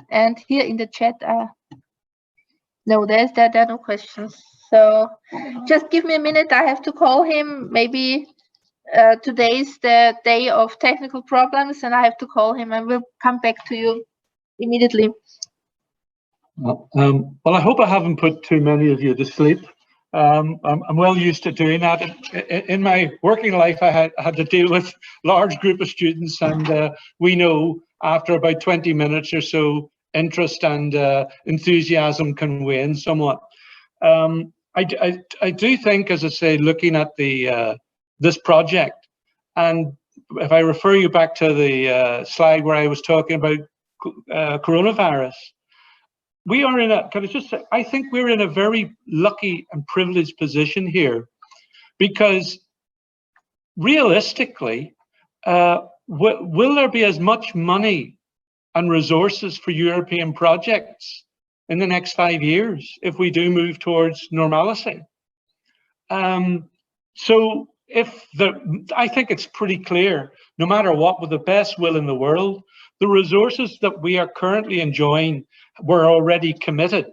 And here in the chat, no, there are no questions. So just give me a minute. I have to call him. Maybe today's the day of technical problems, and I have to call him, and we'll come back to you immediately. Well, I hope I haven't put too many of you to sleep. I'm well used to doing that. In my working life, I had to deal with large group of students, and we know after about 20 minutes or so, interest and enthusiasm can wane somewhat. I do think, as I say, looking at this project, and if I refer you back to the slide where I was talking about coronavirus, we are in a, can I just say, I think we're in a very lucky and privileged position here, because realistically, will there be as much money and resources for European projects in the next 5 years if we do move towards normality? So I think it's pretty clear, no matter what, with the best will in the world, the resources that we are currently enjoying were already committed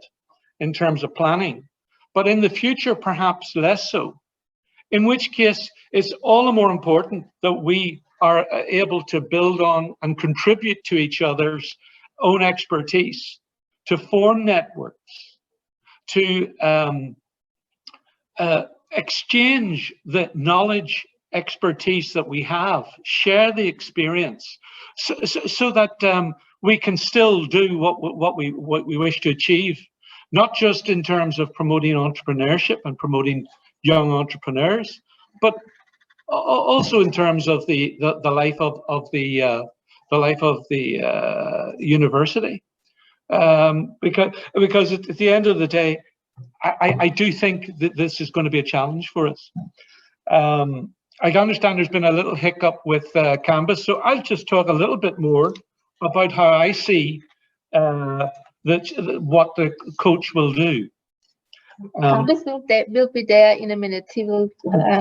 in terms of planning, but in the future, perhaps less so. In which case, it's all the more important that we are able to build on and contribute to each other's own expertise, to form networks, to exchange the knowledge, expertise that we have, share the experience, so that we can still do what we wish to achieve, not just in terms of promoting entrepreneurship and promoting young entrepreneurs, but also in terms of the life of the university. Because at the end of the day, I do think that this is going to be a challenge for us. I understand there's been a little hiccup with Canvas, so I'll just talk a little bit more about how I see what the coach will do. Canvas will be there in a minute. He will.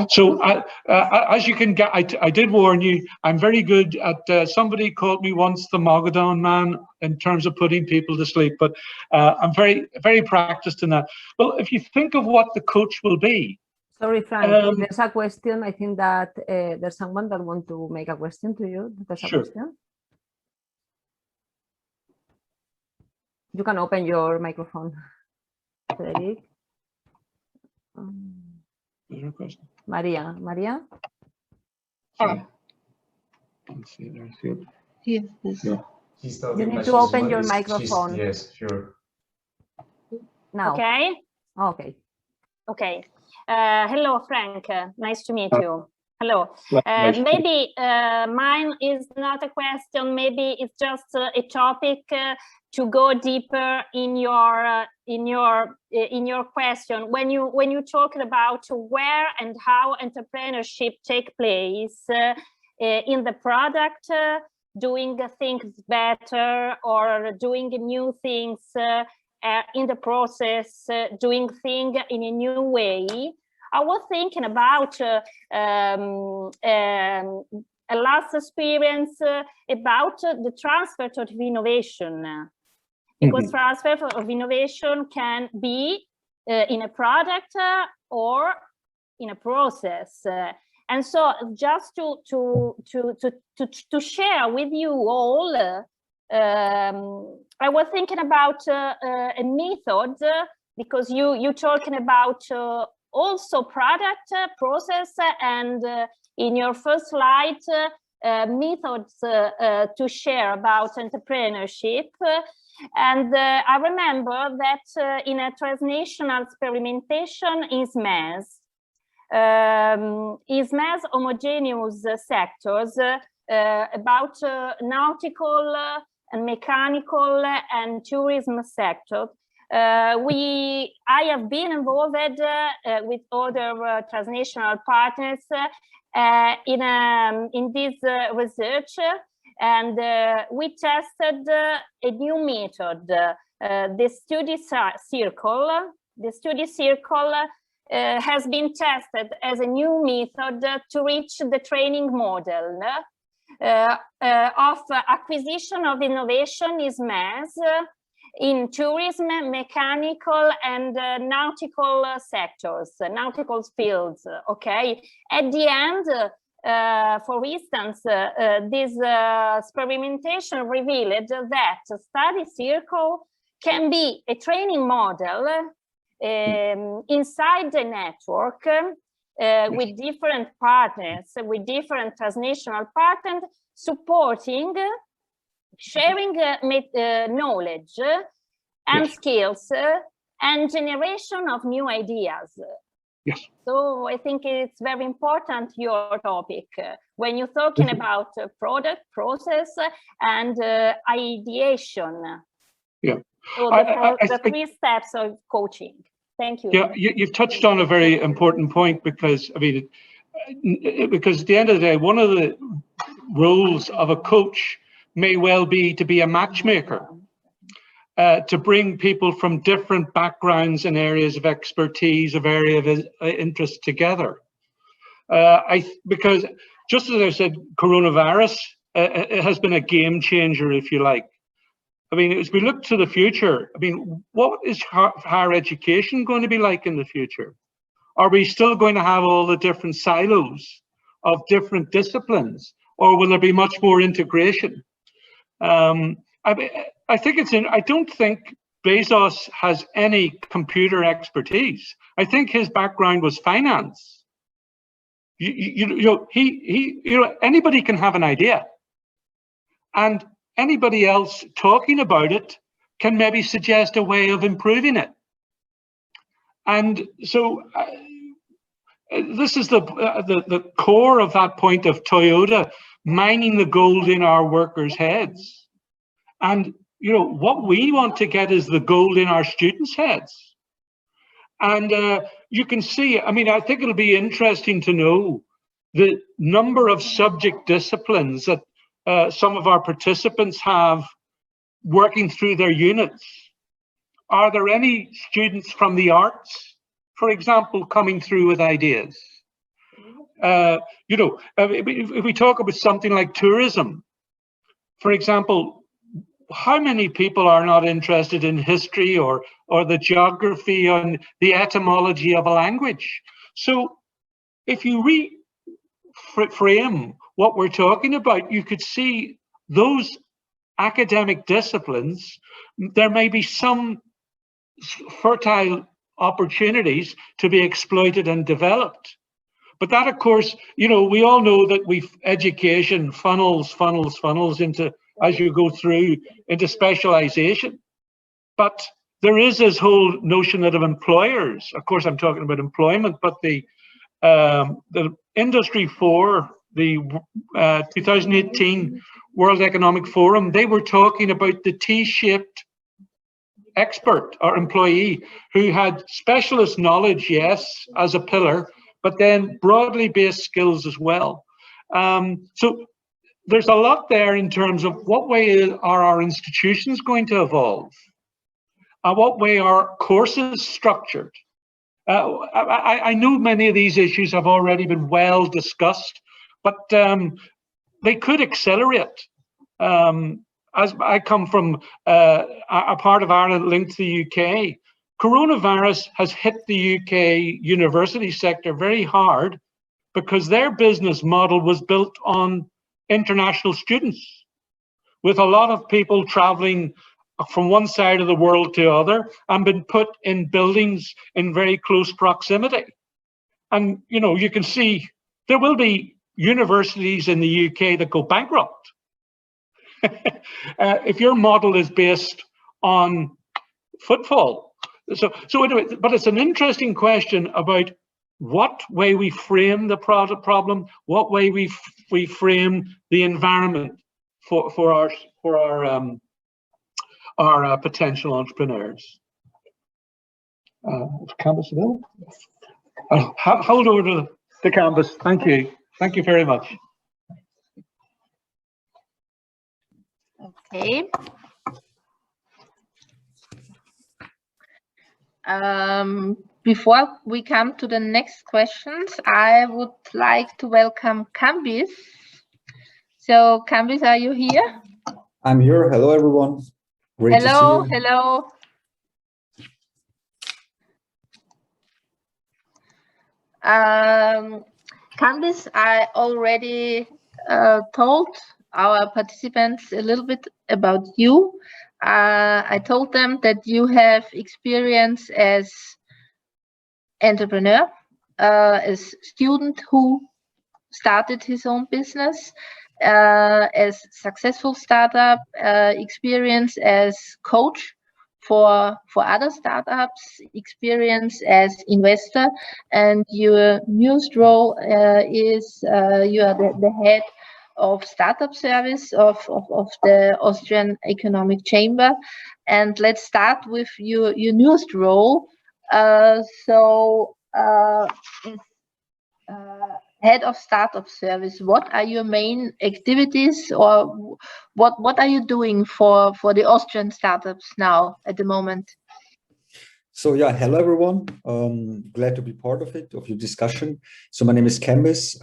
So as you can get, I did warn you, I'm very good at, somebody called me once the Mogadon man in terms of putting people to sleep, but I'm very, very practiced in that. Well, if you think of what the coach will be. Sorry, Frank, there's a question. I think that there's someone that wants to make a question to you. There's a question. You can open your microphone, Frederic. Maria. Oh. Yes. You need to open your microphone. Yes, sure. Now. Okay. Okay. Okay. Hello, Frank. Nice to meet you. Hello. Maybe mine is not a question. Maybe it's just a topic to go deeper in your question. When you talking about where and how entrepreneurship take place in the product, doing things better or doing new things in the process, doing things in a new way. I was thinking about a last experience about the transfer of innovation. Because transfer of innovation can be in a product or in a process. And so just to share with you all, I was thinking about a method, because you're talking about also product, process, and in your first slide, methods to share about entrepreneurship. And I remember that in a transnational experimentation in SMEs, homogeneous sectors about nautical and mechanical and tourism sector. I have been involved with other transnational partners in this research, and we tested a new method, the study circle. The study circle has been tested as a new method to reach the training model of acquisition of innovation is MES in tourism, mechanical, and nautical sectors, nautical fields. Okay, at the end, for instance, this experimentation revealed that a study circle can be a training model inside the network with different partners, with different transnational partners, supporting, sharing knowledge and skills and generation of new ideas. Yes. So I think it's very important, your topic, when you're talking about product, process, and ideation. Yeah. So the three steps of coaching. Thank you. Yeah, you've touched on a very important point, because I mean, because at the end of the day, one of the roles of a coach may well be to be a matchmaker, to bring people from different backgrounds and areas of expertise, of area of interest together. Because just as I said, coronavirus it has been a game changer, if you like. I mean, as we look to the future, I mean, what is higher education going to be like in the future? Are we still going to have all the different silos of different disciplines, or will there be much more integration? I think it's in. I don't think Bezos has any computer expertise. I think his background was finance. Anybody can have an idea, and anybody else talking about it can maybe suggest a way of improving it. And so this is the core of that point of Toyota, mining the gold in our workers' heads. And what we want to get is the gold in our students' heads. And you can see, I mean, I think it'll be interesting to know the number of subject disciplines that some of our participants have working through their units. Are there any students from the arts, for example, coming through with ideas? If we talk about something like tourism, for example, how many people are not interested in history or the geography and the etymology of a language? So if you reframe what we're talking about, you could see those academic disciplines, there may be some fertile opportunities to be exploited and developed. But that, of course, we all know that education funnels into, as you go through, into specialization. But there is this whole notion that of employers, of course I'm talking about employment, but the Industry 4, the 2018 World Economic Forum, they were talking about the T-shaped expert or employee who had specialist knowledge, yes, as a pillar, but then broadly based skills as well. So there's a lot there in terms of what way are our institutions going to evolve, and what way are courses structured. I know many of these issues have already been well discussed, but they could accelerate. As I come from a part of Ireland linked to the UK, coronavirus has hit the UK university sector very hard because their business model was built on international students, with a lot of people traveling from one side of the world to the other and been put in buildings in very close proximity. And, you know, you can see there will be universities in the UK that go bankrupt. If your model is based on footfall. So anyway, but it's an interesting question about what way we frame the problem, what way we frame the environment for our potential entrepreneurs. Canvas available? Hold over to the canvas. Thank you. Thank you very much. Okay. Before we come to the next questions, I would like to welcome Kambis. So, Kambis, are you here? I'm here. Hello, everyone. Great to see you. Hello. Kambis, I already told our participants a little bit about you. I told them that you have experience as entrepreneur, as student who started his own business, as successful startup, experience as coach for other startups, experience as investor, and your newest role is you are the head of startup service of the Austrian Economic Chamber. And let's start with your newest role. Head of startup service, what are your main activities, or what are you doing for the Austrian startups now at the moment? So yeah, hello everyone. Glad to be part of your discussion. So my name is Kambis.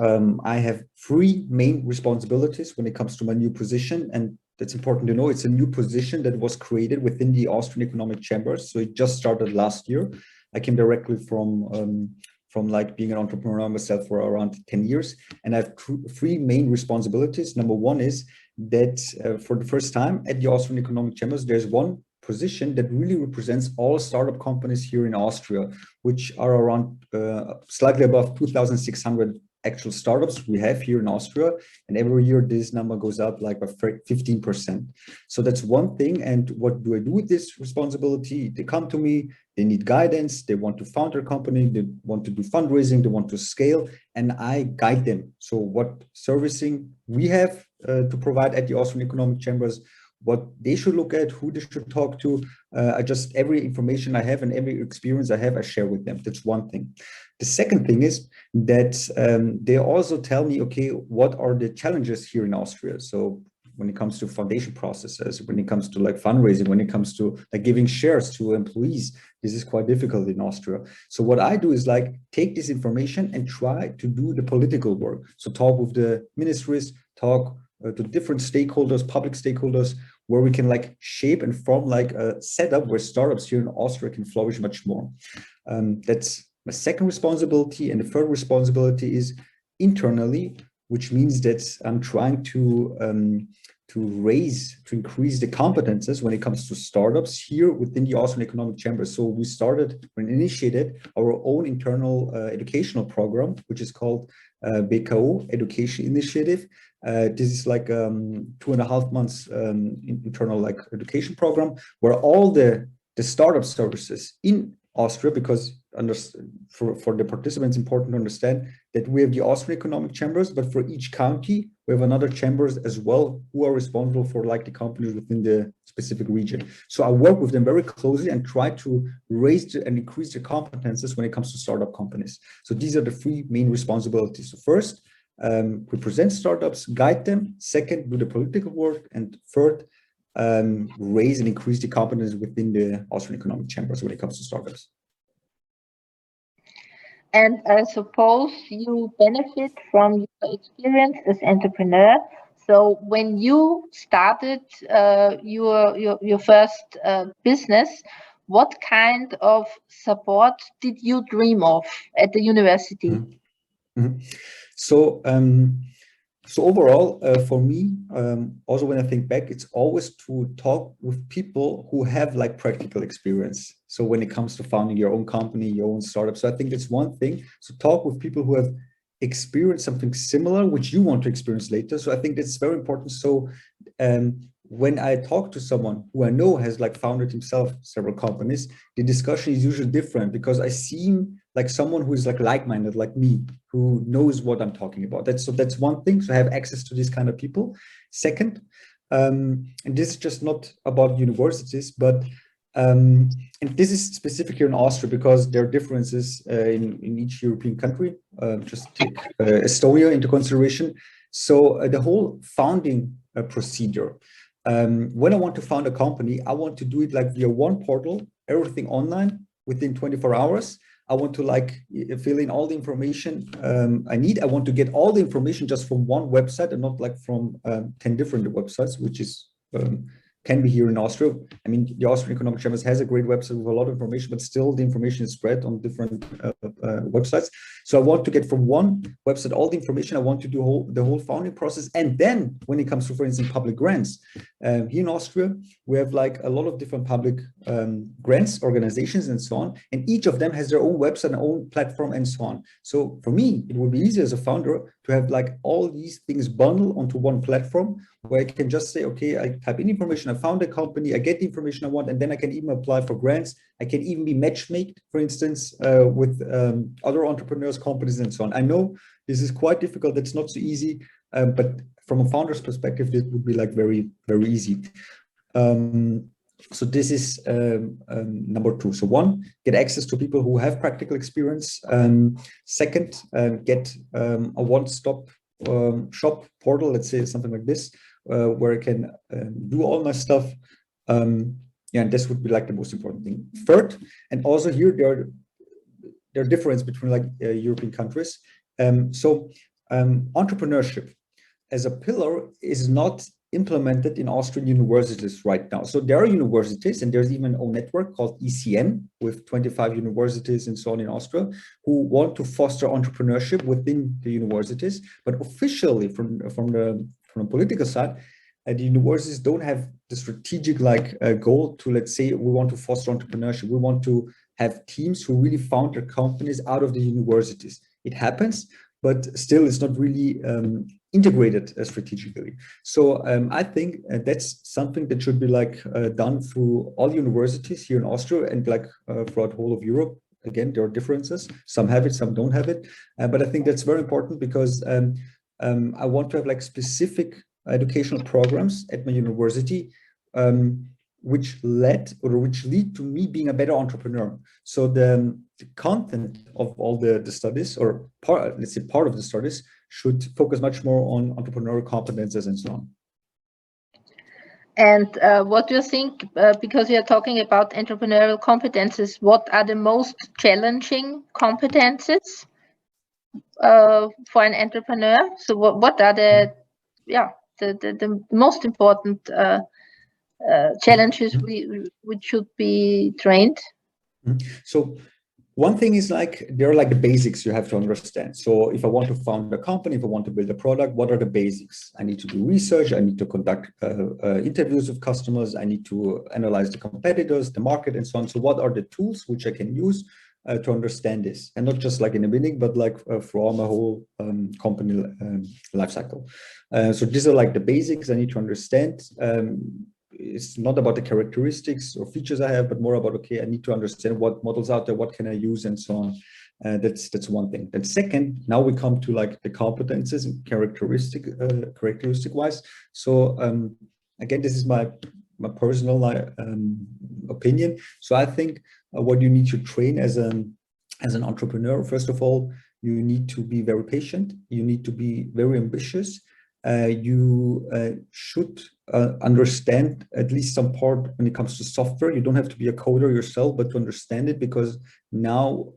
I have 3 main responsibilities when it comes to my new position, and that's important to know. It's a new position that was created within the Austrian Economic Chambers. So it just started last year. I came directly from like being an entrepreneur myself for around 10 years, and I have 3 main responsibilities. Number 1 is that for the first time at the Austrian Economic Chambers, there's one position that really represents all startup companies here in Austria, which are around slightly above 2,600 actual startups we have here in Austria. And every year this number goes up like by 15%. So that's one thing. And what do I do with this responsibility? They come to me, they need guidance, they want to found their company, they want to do fundraising, they want to scale, and I guide them. So what servicing we have to provide at the Austrian Economic Chambers, what they should look at, who they should talk to. Every information I have and every experience I have, I share with them. That's one thing. The second thing is that they also tell me, okay, what are the challenges here in Austria? So when it comes to foundation processes, when it comes to like fundraising, when it comes to like giving shares to employees, this is quite difficult in Austria. So what I do is like take this information and try to do the political work. So talk with the ministries, talk to different stakeholders, public stakeholders, where we can like shape and form like a setup where startups here in Austria can flourish much more. That's my second responsibility. And the third responsibility is internally, which means that I'm trying to increase the competences when it comes to startups here within the Austrian Economic Chamber. So we initiated our own internal educational program, which is called BKO Education Initiative. This is like 2.5 months internal like education program where all the startup services in Austria, because for the participants, important to understand that we have the Austrian economic chambers, but for each county, we have another chambers as well who are responsible for like the companies within the specific region. So I work with them very closely and try to raise and increase their competences when it comes to startup companies. So these are the three main responsibilities. So first, we present startups, guide them. Second, do the political work. And third, raise and increase the competence within the Austrian economic chambers when it comes to startups. And I suppose you benefit from your experience as entrepreneur. So when you started your first business, what kind of support did you dream of at the university? So overall, for me, also when I think back, it's always to talk with people who have like practical experience. So when it comes to founding your own company, your own startup. So I think that's one thing. So talk with people who have experienced something similar, which you want to experience later. So I think that's very important. So when I talk to someone who I know has like founded himself several companies, the discussion is usually different because I seem like someone who is like-minded like me, who knows what I'm talking about. That's one thing. So I have access to these kind of people. Second, and this is just not about universities, but and this is specific here in Austria because there are differences in each European country. Just take Estonia into consideration. So the whole founding procedure. When I want to found a company, I want to do it like via one portal, everything online within 24 hours. I want to like fill in all the information I need. I want to get all the information just from one website and not like from 10 different websites, which is can be here in Austria. I mean, the Austrian Economic Chambers has a great website with a lot of information, but still the information is spread on different websites. So I want to get from one website all the information. I want to do the whole founding process. And then when it comes to, for instance, public grants, here in Austria, we have like a lot of different public grants organizations and so on. And each of them has their own website, and own platform and so on. So for me, it would be easier as a founder to have like all these things bundled onto one platform where I can just say, okay, I type in information, I found a company, I get the information I want, and then I can even apply for grants. I can even be matchmaked, for instance, with other entrepreneurs, companies, and so on. I know this is quite difficult. It's not so easy, but from a founder's perspective, this would be like very, very easy. So this is number two. So one, get access to people who have practical experience. Second, get a one-stop shop portal, let's say something like this, where I can do all my stuff. Yeah, and this would be like the most important thing. Third, and also here there are differences between like European countries. So entrepreneurship as a pillar is not implemented in Austrian universities right now. So there are universities, and there's even an own network called ECM with 25 universities and so on in Austria who want to foster entrepreneurship within the universities. But officially from the political side, the universities don't have the strategic goal to, let's say, we want to foster entrepreneurship. We want to have teams who really found their companies out of the universities. It happens, but still it's not really integrated strategically. So I think that's something that should be done through all universities here in Austria and throughout the whole of Europe. Again, there are differences. Some have it, some don't have it. But I think that's very important because I want to have specific educational programs at my university which lead to me being a better entrepreneur. So the content of all the studies, or let's say part of the studies, should focus much more on entrepreneurial competences and so on. And what do you think, because we are talking about entrepreneurial competences, what are the most challenging competences for an entrepreneur? So what are the most important challenges which should be trained? So one thing is there are the basics you have to understand. So if I want to found a company, if I want to build a product, what are the basics? I need to do research. I need to conduct interviews with customers. I need to analyze the competitors, the market, and so on. So what are the tools which I can use to understand this? And not just in the beginning, but for my whole company life cycle. So these are the basics I need to understand. it's not about the characteristics or features I have, but more about, okay, I need to understand what models out there, what can I use, and so on. That's one thing. Then second, now we come to like the competences and characteristic wise. So again, this is my personal opinion. So I think what you need to train as an entrepreneur, first of all, you need to be very patient. You need to be very ambitious. You should understand at least some part when it comes to software. You don't have to be a coder yourself, but to understand it, because now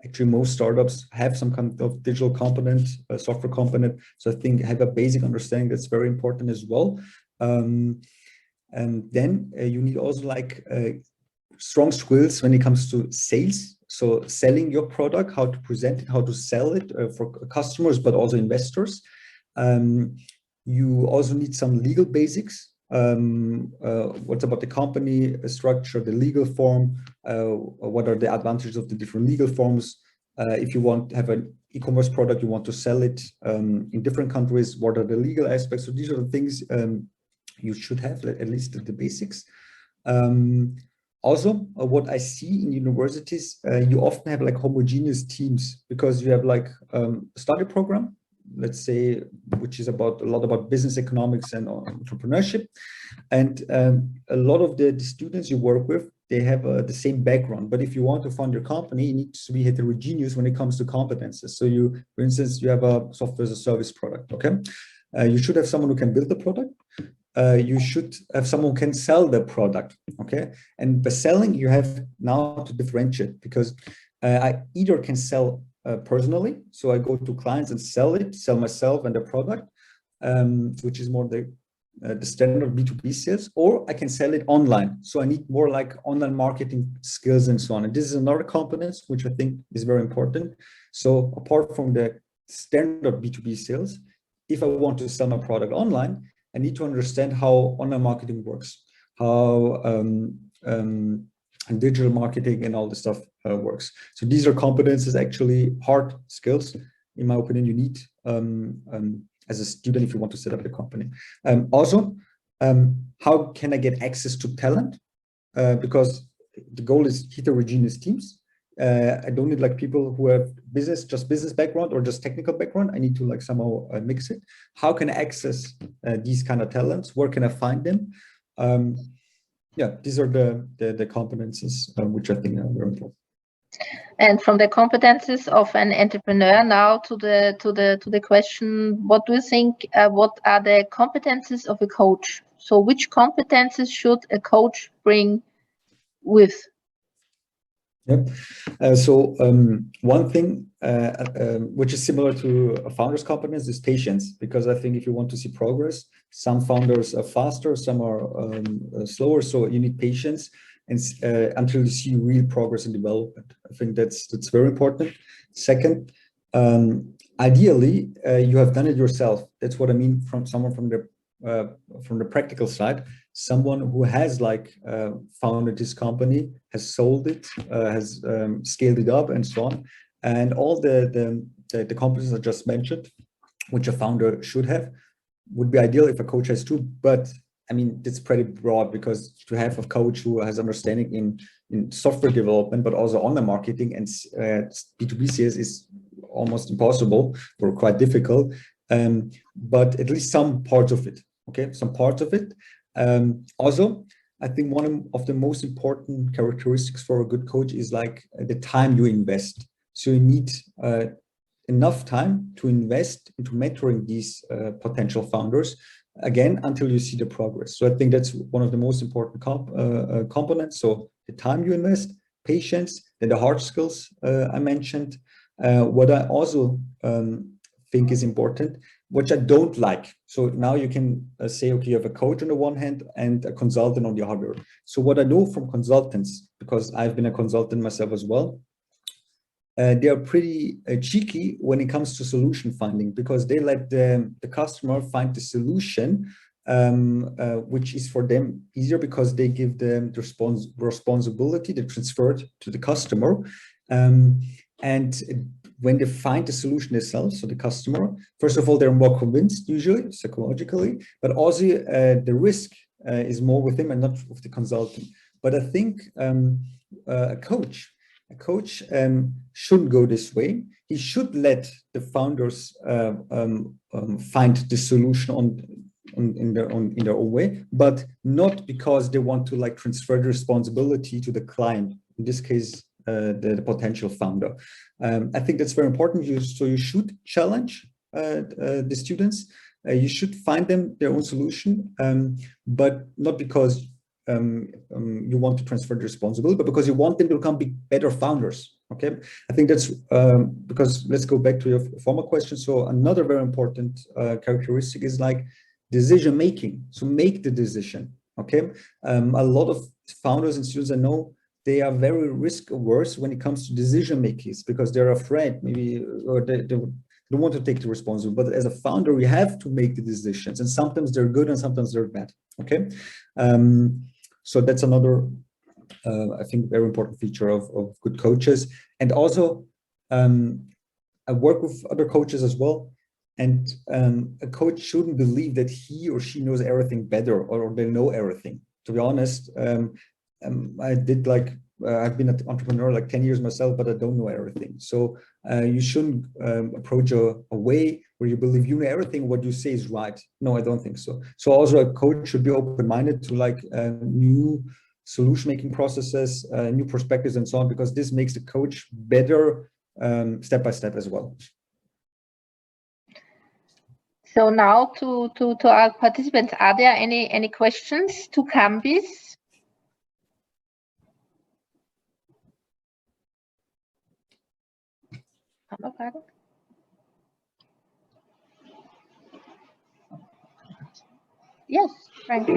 actually most startups have some kind of digital component, software component. So I think have a basic understanding that's very important as well. And then you need also like strong skills when it comes to sales. So selling your product, how to present it, how to sell it for customers, but also investors. You also need some legal basics. What's about the company structure, the legal form, what are the advantages of the different legal forms? If you want to have an e-commerce product, you want to sell it in different countries, what are the legal aspects? So these are the things you should have, at least the basics. Also, what I see in universities, you often have like homogeneous teams, because you have like a study program, let's say, which is about a lot about business economics and entrepreneurship. And a lot of the students you work with, they have the same background. But if you want to fund your company, you need to be heterogeneous when it comes to competences. So you, for instance, you have a software as a service product, okay? You should have someone who can build the product. You should have someone who can sell the product, okay? And by selling, you have now to differentiate, because I either can sell personally, so I go to clients and sell myself and the product, which is more the standard B2B sales, or I can sell it online. So I need more like online marketing skills and so on. And this is another component which I think is very important. So apart from the standard B2B sales, if I want to sell my product online, I need to understand how online marketing works, how and digital marketing and all this stuff works. So these are competences, actually hard skills, in my opinion, you need as a student if you want to set up a company. Also, how can I get access to talent? Because the goal is heterogeneous teams. I don't need like people who have just business background or just technical background. I need to like somehow mix it. How can I access these kind of talents? Where can I find them? Yeah, these are the competences which I think are very important. And from the competences of an entrepreneur now to the question, what do you think? What are the competences of a coach? So, which competences should a coach bring with? Yep. So one thing which is similar to a founder's competence is patience, because I think if you want to see progress, some founders are faster, some are slower. So you need patience and until you see real progress and development. I think that's very important. Second, ideally, you have done it yourself. That's what I mean from someone from the practical side. Someone who has like founded this company, has sold it, has scaled it up and so on. And all the competencies I just mentioned, which a founder should have, would be ideal if a coach has too. But I mean, it's pretty broad, because to have a coach who has understanding in software development, but also online marketing and B2B sales is almost impossible or quite difficult. But at least some parts of it, okay? Some parts of it. Also, I think one of the most important characteristics for a good coach is like the time you invest. So you need enough time to invest into mentoring these potential founders, again, until you see the progress. So I think that's one of the most important components. So the time you invest, patience, then the hard skills I mentioned. What I also think is important, which I don't like. So now you can say, okay, you have a coach on the one hand and a consultant on the other. So what I know from consultants, because I've been a consultant myself as well, they are pretty cheeky when it comes to solution finding, because they let the customer find the solution, which is for them easier, because they give them the responsibility, they transfer it to the customer. And when they find the solution themselves, so the customer, first of all, they're more convinced, usually psychologically, but also the risk is more with him and not with the consultant. But I think a coach shouldn't go this way. He should let the founders find the solution in their own way, but not because they want to like transfer the responsibility to the client. In this case, the potential founder. I think that's very important. So you should challenge the students. You should find them their own solution, but not because you want to transfer the responsibility, but because you want them to become better founders. Okay, I think that's because let's go back to your former question. So another very important characteristic is like decision making. So make the decision. Okay, a lot of founders and students I know, they are very risk averse when it comes to decision makings because they're afraid maybe, or they don't want to take the responsibility. But as a founder, you have to make the decisions, and sometimes they're good and sometimes they're bad. Okay, so that's another, I think, very important feature of good coaches. And also, I work with other coaches as well. And a coach shouldn't believe that he or she knows everything better or they know everything. To be honest, I did like, I've been an entrepreneur like 10 years myself, but I don't know everything. So you shouldn't approach a way where you believe you know everything, what you say is right. No, I don't think so. So also a coach should be open-minded to like new solution-making processes, new perspectives and so on, because this makes the coach better step by step as well. So now to our participants, are there any questions to Kambiz? Yes, Frank.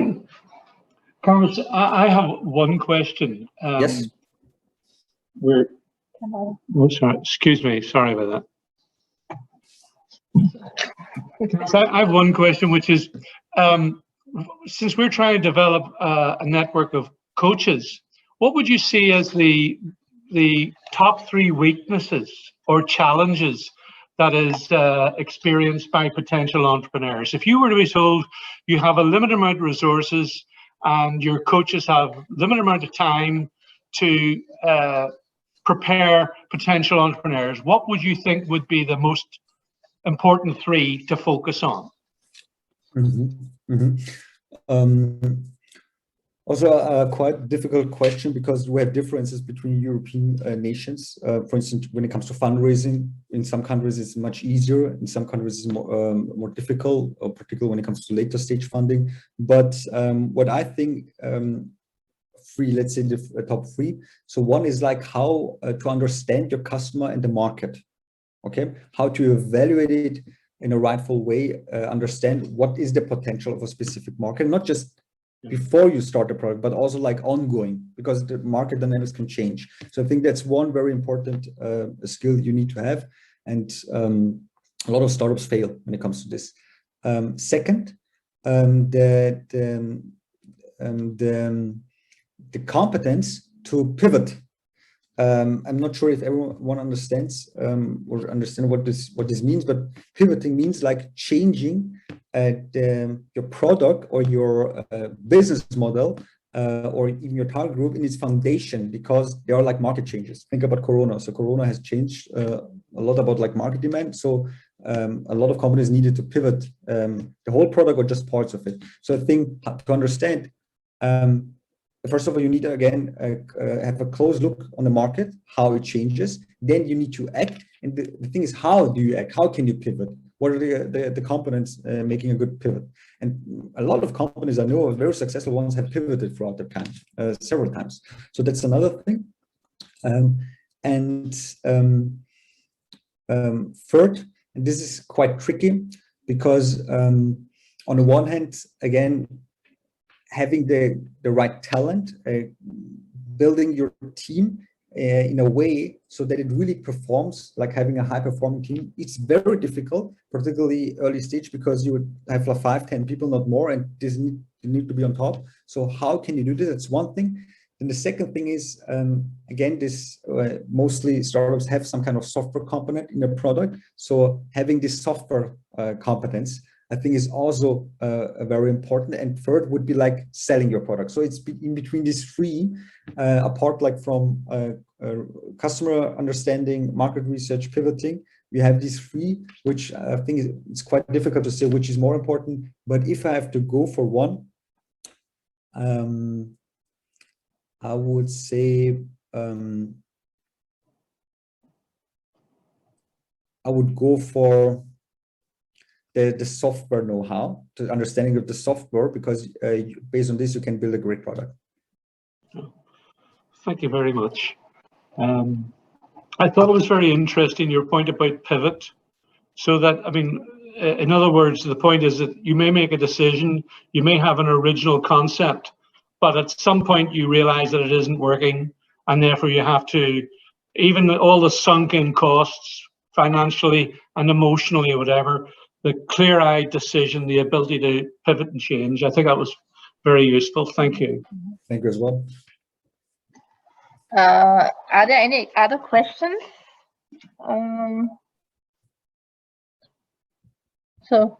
Kambiz, I have one question. Yes. Oh, sorry, excuse me, sorry about that. So I have one question, which is, since we're trying to develop a network of coaches, what would you see as the top 3 weaknesses or challenges that is experienced by potential entrepreneurs? If you were to be told you have a limited amount of resources and your coaches have limited amount of time to prepare potential entrepreneurs, what would you think would be the most important 3 to focus on? Also a quite difficult question because we have differences between European nations. For instance, when it comes to fundraising, in some countries it's much easier, in some countries it's more difficult, or particularly when it comes to later stage funding. But what I think, let's say the top 3. So one is like how to understand your customer and the market. Okay, how to evaluate it in a rightful way, understand what is the potential of a specific market, not just before you start the product, but also like ongoing, because the market dynamics can change. So I think that's one very important skill you need to have. And a lot of startups fail when it comes to this. Second, the competence to pivot. I'm not sure if everyone understands or understand what this means, but pivoting means like changing your product or your business model or even your target group in its foundation, because there are like market changes. Think about Corona. So Corona has changed a lot about like market demand. So a lot of companies needed to pivot the whole product or just parts of it. So I think to understand, first of all, you need to, again, have a close look on the market, how it changes. Then you need to act. And the thing is, how do you act? How can you pivot? What are the components making a good pivot? And a lot of companies I know, very successful ones, have pivoted throughout their time, several times. So that's another thing. Third, and this is quite tricky, because on the one hand, again, having the right talent, building your team in a way so that it really performs, like having a high-performing team. It's very difficult, particularly early stage, because you would have like 5-10 people, not more, and this need to be on top. So how can you do this? That's one thing. And the second thing is, again, this mostly startups have some kind of software component in their product. So having this software competence, I think is also very important. And third would be like selling your product. So it's in between these three, apart like from customer understanding, market research, pivoting, we have these three, which I think it's quite difficult to say which is more important. But if I have to go for one, I would say I would go for the software know-how, the understanding of the software, because based on this, you can build a great product. Thank you very much. I thought it was very interesting, your point about pivot. So that, I mean, in other words, the point is that you may make a decision, you may have an original concept, but at some point you realize that it isn't working, and therefore you have to, even all the sunken costs financially and emotionally or whatever, the clear-eyed decision, the ability to pivot and change. I think that was very useful. Thank you. Thank you as well. Are there any other questions? So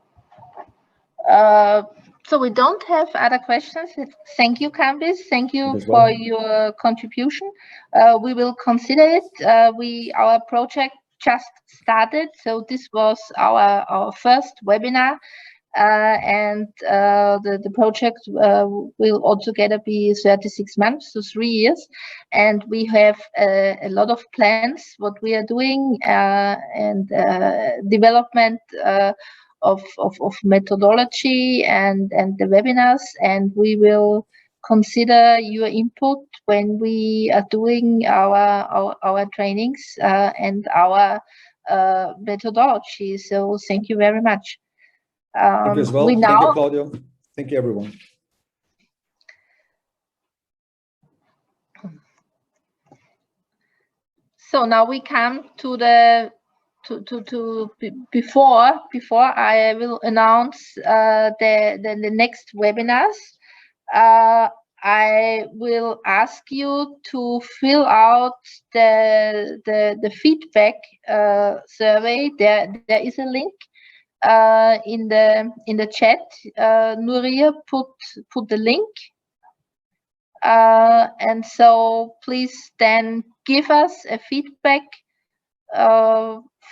we don't have other questions. Thank you, Candice. Thank you for your contribution. We will consider it. Our project just started, so this was our first webinar, and the project will altogether be 36 months, so 3 years, and we have a lot of plans what we are doing, and development of methodology and the webinars, and we will consider your input when we are doing our trainings and our methodology. So thank you very much. Thank you as well. Thank you, Claudio. Thank you, everyone. So now we come to the before I will announce the next webinars. I will ask you to fill out the feedback survey. There is a link in the chat. Nuria put the link, and so please then give us a feedback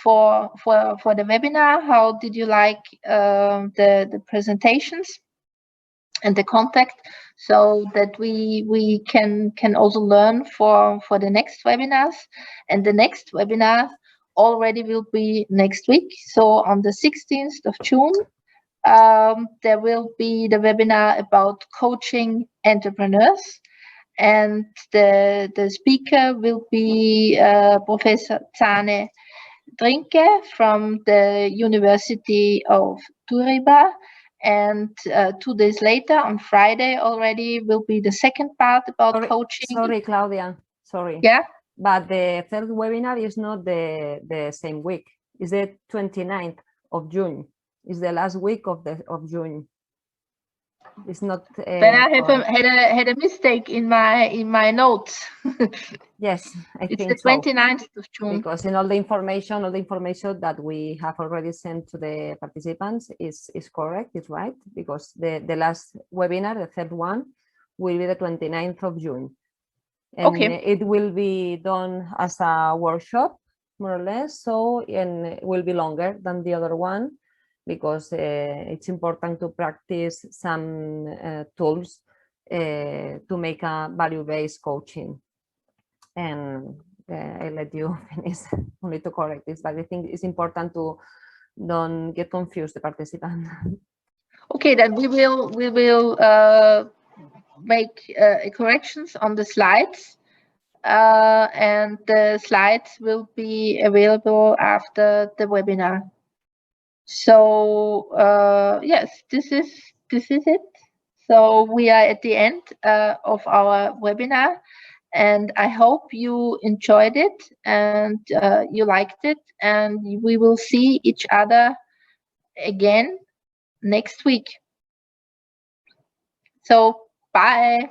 for the webinar. How did you like the presentations and the contact, so that we can also learn for the next webinars. And the next webinar already will be next week, so on the 16th of June there will be the webinar about coaching entrepreneurs, and the speaker will be Professor Zane Drinke from the University of Duriba. And 2 days later, on Friday already, will be the second part about coaching. Sorry, Claudia. Sorry. Yeah. But the third webinar is not the same week. It's the 29th of June. It's the last week of June. It's not. Then I have had a mistake in my notes. Yes, I think it's the 29th of June. Because in all the information that we have already sent to the participants is correct, is right. Because the last webinar, the third one, will be the 29th of June. And okay. It will be done as a workshop, more or less. So, and it will be longer than the other one, because it's important to practice some tools to make a value-based coaching. And I'll let you finish only to correct this, but I think it's important to don't get confused, the participant. Okay, then we will make corrections on the slides, and the slides will be available after the webinar. So yes, this is it. So we are at the end of our webinar, and I hope you enjoyed it and you liked it, and we will see each other again next week. So bye.